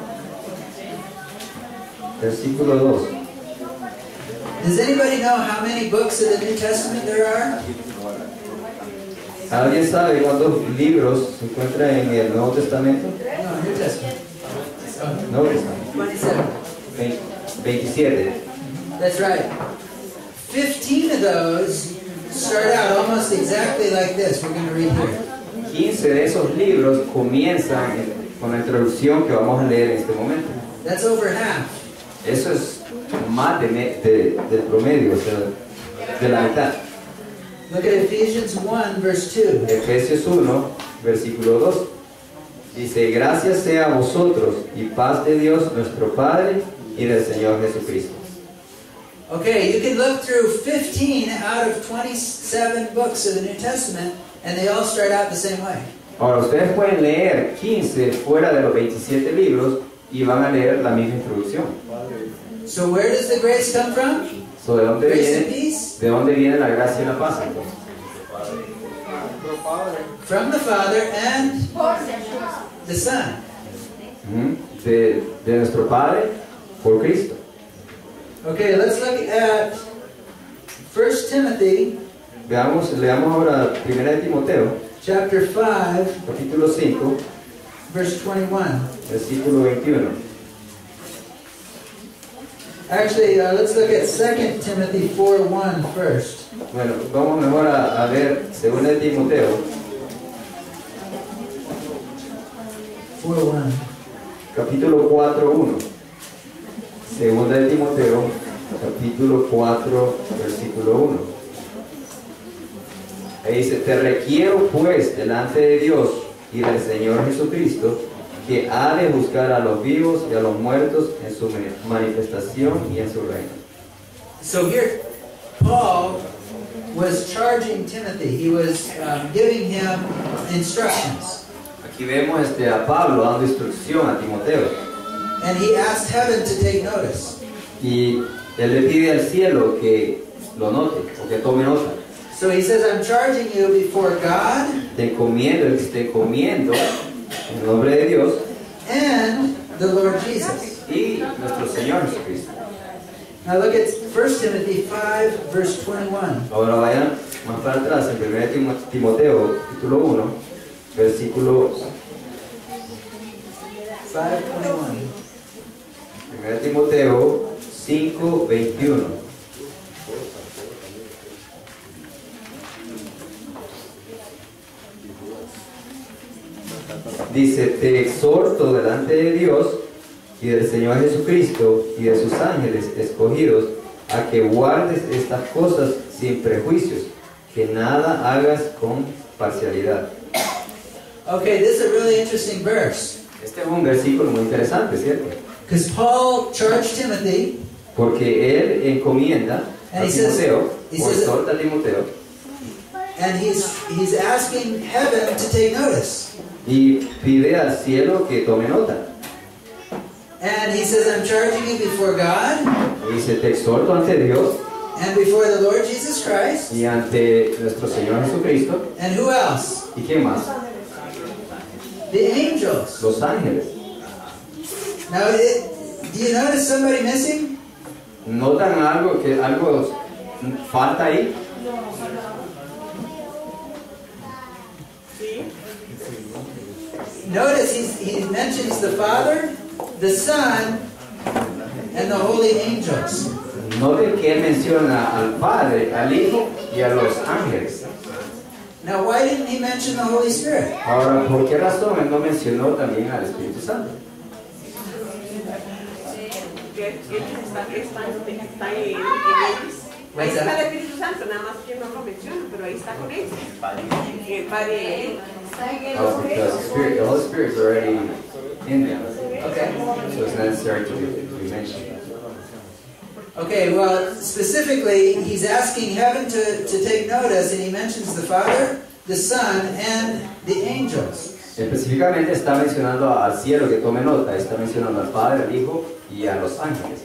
versículo 2. Does anybody know how many books of the New Testament there are? ¿Alguien sabe cuántos libros se encuentran en el Nuevo Testamento? No, New Testament. Nuevo Testamento. 27. 27. That's right. 15 of those start out almost exactly like this. We're going to read here. 15 de esos libros comienzan con la introducción que vamos a leer en este momento. That's over half. Eso es más del promedio, o sea, de la mitad. Look at Ephesians 1, verse 2. Efesios 1, versículo 2. Dice: gracias sea a vosotros y paz de Dios nuestro Padre y del Señor Jesucristo. Okay, you can look through 15 out of 27 books of the New Testament, and they all start out the same way. Ahora, ustedes pueden leer 15 fuera de los 27 libros y van a leer la misma introducción. So where does the grace come from? So, Grace and peace? ¿de dónde viene la gracia y la paz, entonces? From the Father and the Son. De nuestro Padre por Cristo. Okay, let's look at 1 Timothy Leamos ahora 1 de Timoteo, chapter 5, capítulo 5, verse 21. versículo 21. Actually, let's look at 2 Timothy 4:1 first. Bueno, vamos mejor a ver 2 de Timoteo, 4:1. capítulo 4:1. Segunda de Timoteo, capítulo 4, versículo 1. Ahí dice, te requiero pues delante de Dios y del Señor Jesucristo, que ha de buscar a los vivos y a los muertos en su manifestación y en su reino. So here, Paul was charging Timothy. He was giving him instructions. Aquí vemos a Pablo dando instrucción a Timoteo. And he asked heaven to take notice. Y él le pide al cielo que lo note, o que tome nota. So he says, I'm charging you before God Te encomiendo, el que te encomiendo, en el nombre de Dios, and the Lord Jesus. y nuestro Señor Jesucristo. Now look at 1 Timothy 5, verse 21. Ahora vayan más para atrás, en 1 Timoteo, capítulo 1, versículo 5:21. 1 Timoteo 5, 21. Dice, te exhorto delante de Dios y del Señor Jesucristo y de sus ángeles escogidos a que guardes estas cosas sin prejuicios, que nada hagas con parcialidad. Okay, this is a really interesting verse. Este es un versículo muy interesante, ¿cierto? Because Paul charged Timothy, Porque él encomienda a And he says- Timoteo, he o says- exhorta a Timoteo, and he's asking heaven to take notice. y pide al cielo que tome nota. And he says, I'm charging you before God Y dice, te exhorto ante Dios and before the Lord Jesus Christ. y ante nuestro Señor Jesucristo. And who else? ¿Y quién más? The angels. Los ángeles. Now, do you notice somebody missing? ¿Notan algo, que algo falta ahí? Notice he mentions the Father, the Son, and the holy angels. Noten que él menciona al Padre, al Hijo y a los ángeles. Now, why didn't he mention the Holy Spirit? Ahora, ¿por qué razón él no mencionó también al Espíritu Santo? Que él está en ellos. Ahí What's está that? el Espíritu Santo, nada más que no lo menciona, pero ahí está con ellos. El Padre de él. Oh, because the Holy Spirit is already in them. Okay. So it's necessary to be mentioned. Okay, well, specifically, he's asking heaven to take notice, and he mentions the Father, the Son, and the angels. Específicamente está mencionando al cielo que tome nota, está mencionando al Padre, al Hijo y a los ángeles.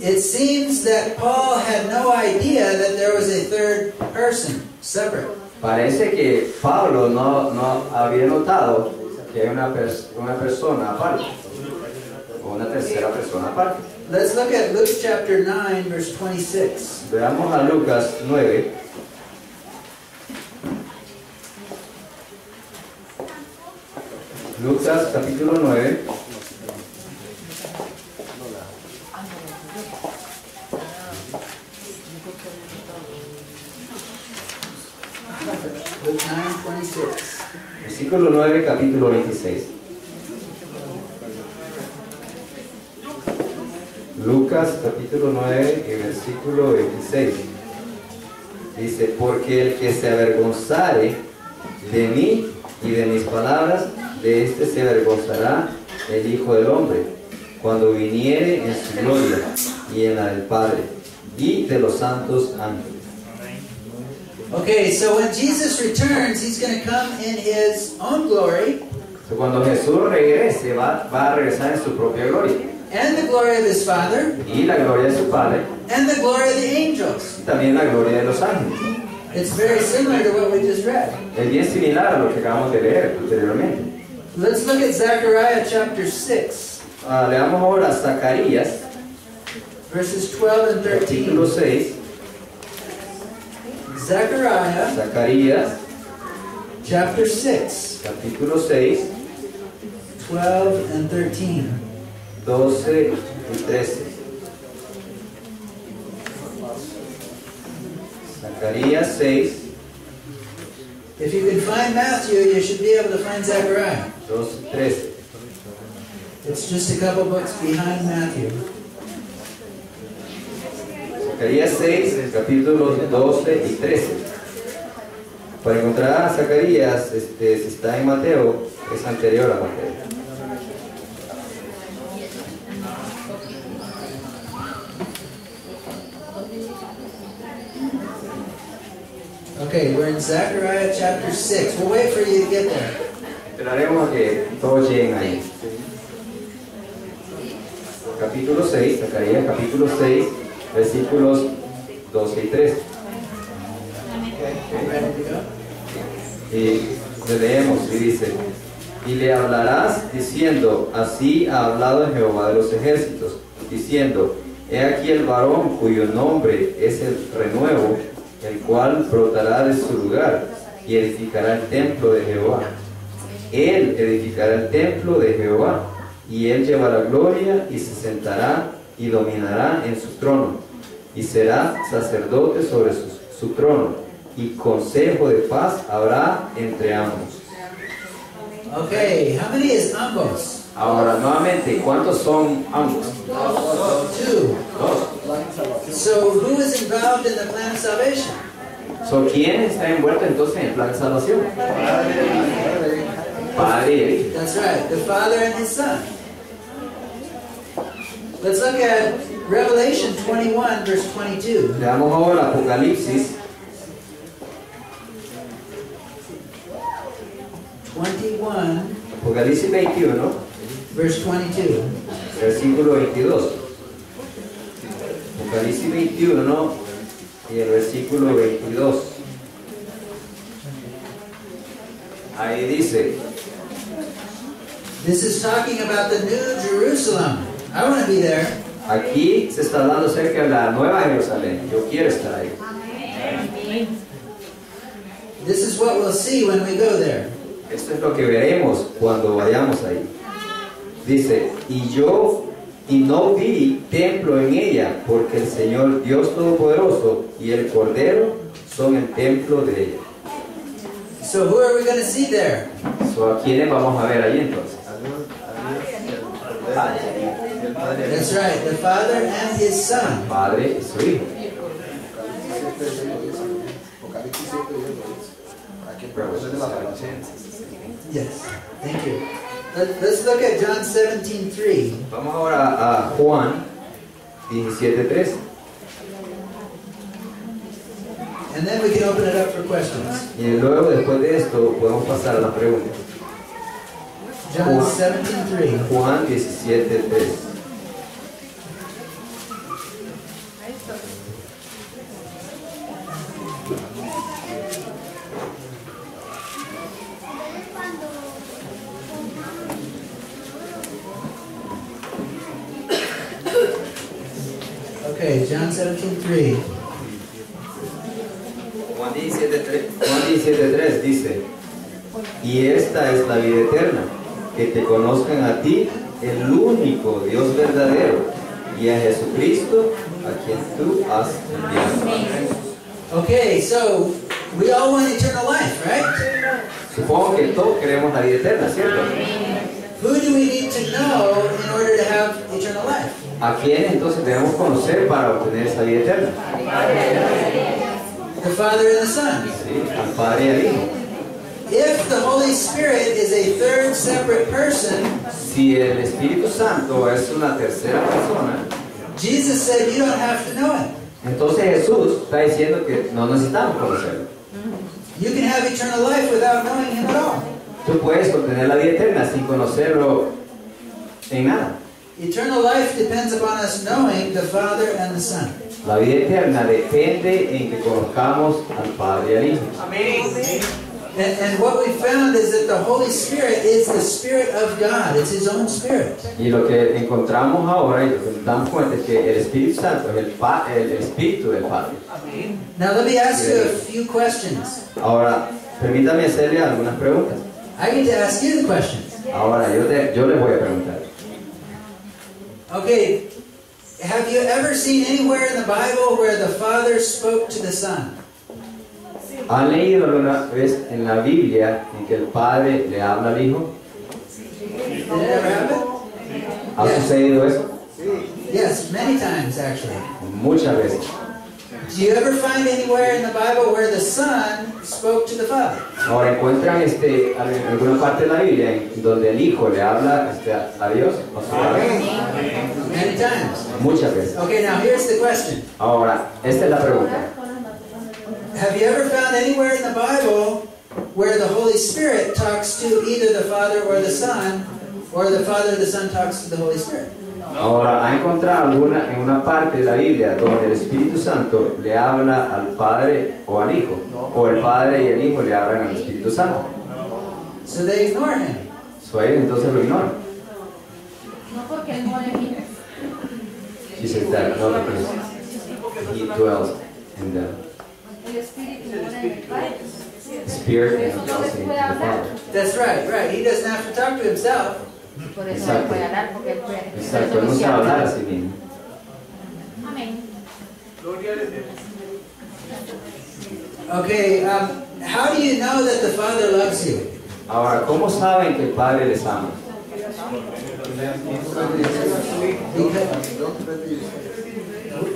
It seems that Paul had no idea that there was a third person, separate. Parece que Pablo no había notado que hay una persona aparte, o una tercera persona aparte. Let's look at Luke chapter 9, verse 26. Veamos a Lucas 9. Lucas capítulo 9. Luke 9:26. Versículo 9, capítulo 26. Lucas capítulo 9 y versículo 26. Dice, porque el que se avergonzare de mí y de mis palabras, de este se avergonzará el Hijo del Hombre, cuando viniere en su gloria y en la del Padre y de los santos ángeles. Okay, so when Jesus returns, he's going to come in his own glory So, cuando Jesús regrese, va a regresar en su propia gloria, and the glory of his Father y la gloria de su Padre, and the glory of the angels. y también la gloria de los ángeles. It's very similar to what we just read. Es bien similar a lo que acabamos de leer anteriormente. Let's look at Zechariah chapter 6, Leamos ahora Zacarías, verses 12 and 13. capítulo 6. Zechariah Zacarías, chapter 6, capítulo 6, 12 and 13. 12 y 13. Zacarías 6, If you can find Matthew, you should be able to find Zechariah. 12 y 13. It's just a couple books behind Matthew. Zacarías 6, capítulos 12 y 13. Para encontrar a Zacarías, si está en Mateo, es anterior a Mateo. Okay, we're in Zechariah chapter 6. We'll wait for you to get there. Esperaremos a que todos lleguen ahí. Capítulo 6, Zacarías capítulo 6, versículos 12 y 13. Ready to go? Y le leemos y dice: y le hablarás diciendo, así ha hablado Jehová de los ejércitos, diciendo, he aquí el varón cuyo nombre es el renuevo, el cual brotará de su lugar y edificará el templo de Jehová. Él edificará el templo de Jehová, y él llevará gloria y se sentará y dominará en su trono, y será sacerdote sobre su trono, y consejo de paz habrá entre ambos. Okay, how many is ambos? Ahora, nuevamente, ¿cuántos son ambos? Two. Dos. So who is involved in the plan of salvation? So, ¿quién está envuelto entonces en el plan de salvación? Padre y el Hijo. That's right, the Father and His Son. Let's look at Revelation 21, verse 22. Leamos ahora Apocalipsis 21, Apocalipsis 21, verse 22. versículo 22. Apocalipsis 21 y el versículo 22. Ahí dice: This is talking about the New Jerusalem. I want to be there. aquí se está hablando acerca de la Nueva Jerusalén. Yo quiero estar ahí. This is what we'll see when we go there. Esto es lo que veremos cuando vayamos ahí. Dice: y no vi templo en ella, porque el Señor Dios Todopoderoso y el Cordero son el templo de ella. So who are we going to see there? So, ¿a quiénes vamos a ver ahí entonces? That's right, the Father and His Son. Padre y su Hijo. Yes, thank you. Let's look at John 17:3. Vamos ahora a Juan 17:3. And then we can open it up for questions. Y luego, después de esto, podemos pasar a la pregunta. John 17:3. Juan 17:3. Okay, John 17:3. Juan 17:3 dice: y esta es la vida eterna, que te conozcan a ti, el único Dios verdadero, y a Jesucristo, a quien tú has enviado. Okay, so we all want eternal life, right? Supongo que todos queremos la vida eterna, ¿cierto? Who do we need to know in order to have eternal life? ¿A quién entonces debemos conocer para obtener esa vida eterna? The Father and the Son. Sí, al Padre y al Hijo. If the Holy Spirit is a third separate person, Si el Espíritu Santo es una tercera persona, Jesus said you don't have to know Him. entonces Jesús está diciendo que no necesitamos conocerlo. You can have eternal life without knowing Him at all. Tú puedes obtener la vida eterna sin conocerlo en nada. Eternal life depends upon us knowing the Father and the Son. La vida eterna depende en que conozcamos al Padre y al Hijo. And what we found is that the Holy Spirit is the Spirit of God. It's His own Spirit. Y lo que encontramos ahora y lo que nos damos cuenta es que el Espíritu Santo es el Espíritu del Padre. Now let me ask you a few questions. Ahora, permítame hacerle algunas preguntas. I get to ask you the questions. Ahora, yo les voy a preguntar. Okay, have you ever seen anywhere in the Bible where the Father spoke to the Son? ¿Han leído alguna vez en la Biblia en que el Padre le habla al Hijo? Did it ever happen? ¿Ha sucedido eso? Yes, many times actually. Muchas veces. Do you ever find anywhere in the Bible where the Son spoke to the Father? Ahora, ¿encuentran alguna parte de la Biblia en donde el Hijo le habla a Dios? O sea, Many times. muchas veces. Okay, now here's the question. Ahora, esta es la pregunta. Have you ever found anywhere in the Bible where the Holy Spirit talks to either the Father or the Son, or the Father or the Son talks to the Holy Spirit? Ahora, ¿ha encontrado en una parte de la Biblia donde el Espíritu Santo le habla al Padre o al Hijo? O el Padre y el Hijo le hablan al Espíritu Santo. So they ignore him. Entonces lo ignoran. No porque él mora en mí. She says that no, because he dwells in the El espíritu mora en el Padre. Spirit and dwells in the Father. That's right, right. He doesn't have to talk to himself. Por eso no puede hablar, porque él puede. Exacto, él no sabe hablar a sí mismo. Amén. Okay, how do you know that the Father loves you? Ahora, ¿cómo saben que el Padre les ama?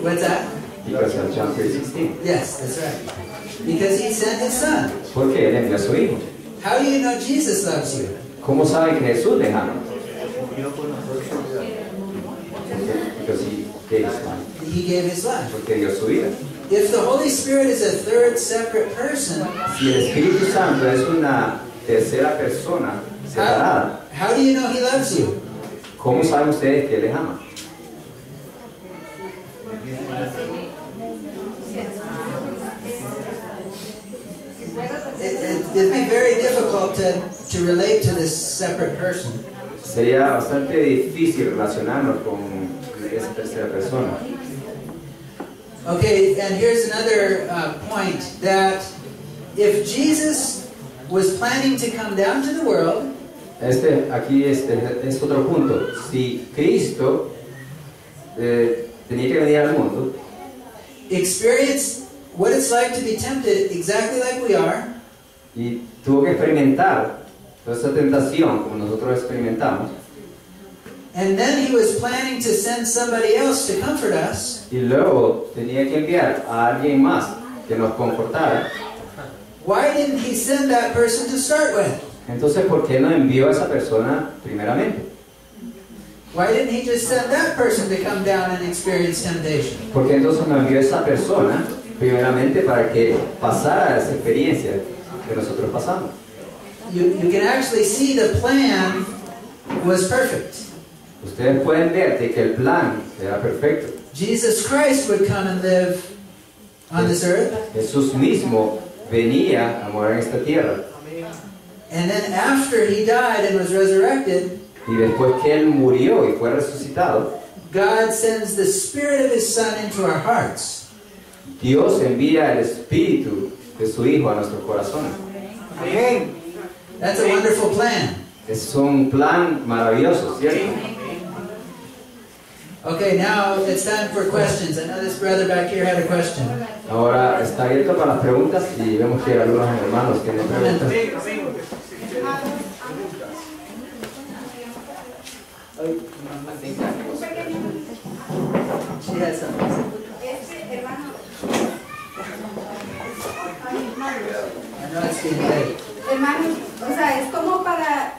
What's that? Because of John 3:16. Yes, that's right. Because He sent His Son. Porque Él envió a su Hijo. How do you know Jesus loves you? ¿Cómo saben que Jesús les ama? Because He gave His life. He gave His life. Porque dio su vida. If the Holy Spirit is a third separate person, Si el Espíritu Santo es una tercera persona separada, how do you know He loves you? ¿cómo saben ustedes que Él les ama? It'd be very difficult to relate to this separate person. Sería bastante difícil relacionarnos con esa tercera persona. Okay, and here's another point, that if Jesus was planning to come down to the world, Aquí es otro punto. Si Cristo tenía que venir al mundo, experience what it's like to be tempted exactly like we are, y tuvo que experimentar toda esa tentación como nosotros experimentamos, and then He was planning to send somebody else to comfort us, y luego tenía que enviar a alguien más que nos confortara, why didn't He send that person to start with? entonces ¿por qué no envió a esa persona primeramente? Why didn't He just send that person to come down and experience temptation? ¿Por qué entonces no envió a esa persona primeramente para que pasara esa experiencia que nosotros pasamos? You can actually see the plan was perfect. Ustedes pueden ver de que el plan era perfecto. Jesus Christ would come and live on this earth, Jesús mismo venía a morar en esta tierra, and then after He died and was resurrected, y después que Él murió y fue resucitado, God sends the Spirit of His Son into our hearts. Dios envía el Espíritu de su Hijo a nuestros corazones. That's a wonderful plan. Es un plan maravilloso, ¿cierto? Okay, now it's time for questions. I know this brother back here had a question. Ahora está abierto para las preguntas y vemos que algunos hermanos tienen preguntas. She had something. I know it's getting late. Hermanos, o sea, es como para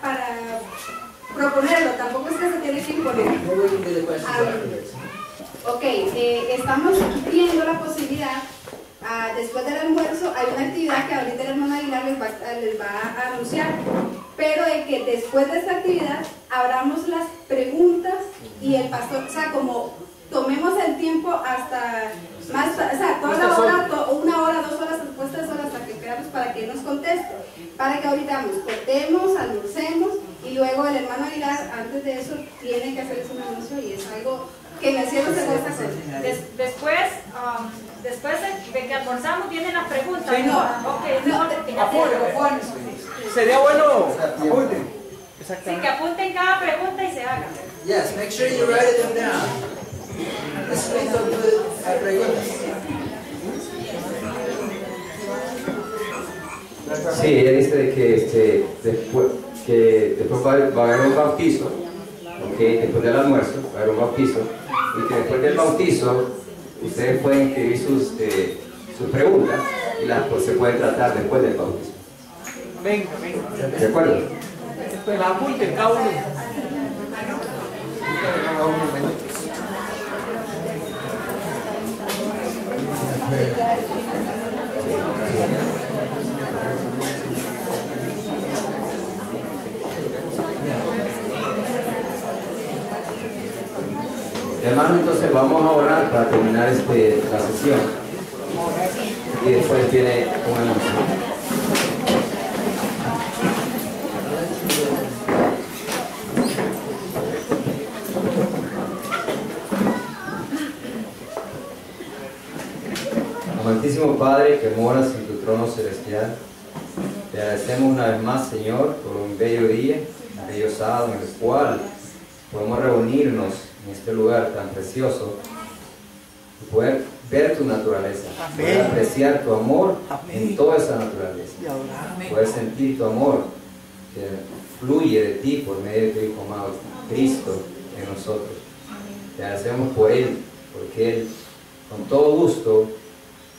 proponerlo, tampoco es que se tiene que imponer. Maybe we can do the questions afterwards. Ok, estamos viendo la posibilidad, después del almuerzo, hay una actividad que ahorita el hermano Aguilar les va a anunciar, pero de que después de esta actividad abramos las preguntas y el pastor, o sea, como tomemos el tiempo hasta más, o sea, toda la hora, una hora, 2 horas, después 3 horas, hasta que quedamos para que nos conteste, para que ahorita nos cortemos, almorcemos y luego el hermano Aguilar, antes de eso, tiene que hacerles un anuncio y es algo que en el cielo se puede hacer. Después de que almorzamos vienen las preguntas. Sí, no. Ok, es mejor que ya Sería bueno. Apunten. sí, que apunten cada pregunta y se haga. Yes, make sure you write them down. Escrito preguntas. Sí, ella dice de que después va a haber un bautizo, okay, después del almuerzo va a haber un bautizo, y que después del bautizo ustedes pueden escribir sus preguntas y las pues, se pueden tratar después del bautismo. Venga, venga. ¿De acuerdo? Después la apunte cada uno. Hermanos, entonces vamos a orar para terminar la sesión y después viene un anuncio. Amantísimo Padre que moras en tu trono celestial, te agradecemos una vez más, Señor, por un bello día, un bello sábado en el cual podemos reunirnos en este lugar tan precioso y poder ver tu naturaleza, poder apreciar tu amor en toda esa naturaleza, poder sentir tu amor que fluye de ti por medio de tu Hijo amado Cristo en nosotros. Te agradecemos por Él, porque Él con todo gusto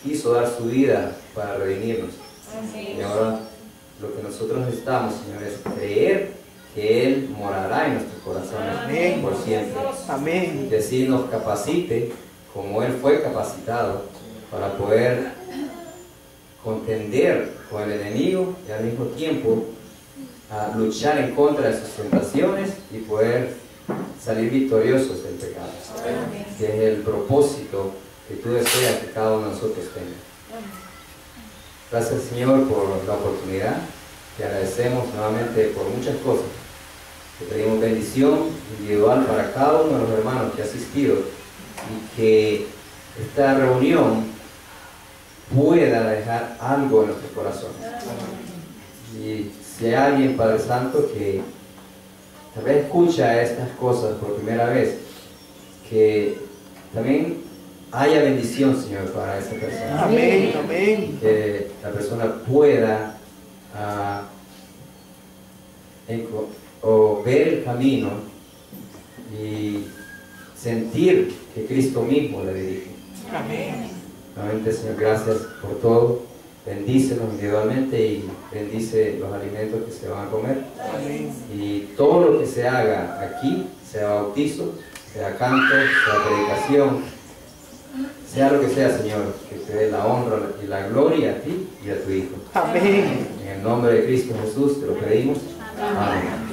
quiso dar su vida para redimirnos. Y ahora lo que nosotros necesitamos, Señor, es creer que Él morará en nuestros corazones por siempre. Amén. Y así nos capacite como Él fue capacitado para poder contender con el enemigo y al mismo tiempo a luchar en contra de sus tentaciones y poder salir victoriosos del pecado, que es el propósito que tú deseas que cada uno de nosotros tenga. Gracias, Señor, por la oportunidad. Te agradecemos nuevamente por muchas cosas. Te pedimos bendición individual para cada uno de los hermanos que ha asistido y que esta reunión pueda dejar algo en nuestros corazones. Y si hay alguien, Padre Santo, que tal vez escucha estas cosas por primera vez, que también haya bendición, Señor, para esa persona. Amén, amén. Que la persona pueda o ver el camino y sentir que Cristo mismo le dirige. Amén. Nuevamente, Señor, gracias por todo. Bendícelos individualmente y bendice los alimentos que se van a comer. Amén. Y todo lo que se haga aquí, sea bautizo, sea canto, sea predicación, sea lo que sea, Señor, que te dé la honra y la gloria a ti y a tu Hijo. Amén. En el nombre de Cristo Jesús te lo pedimos. Amén.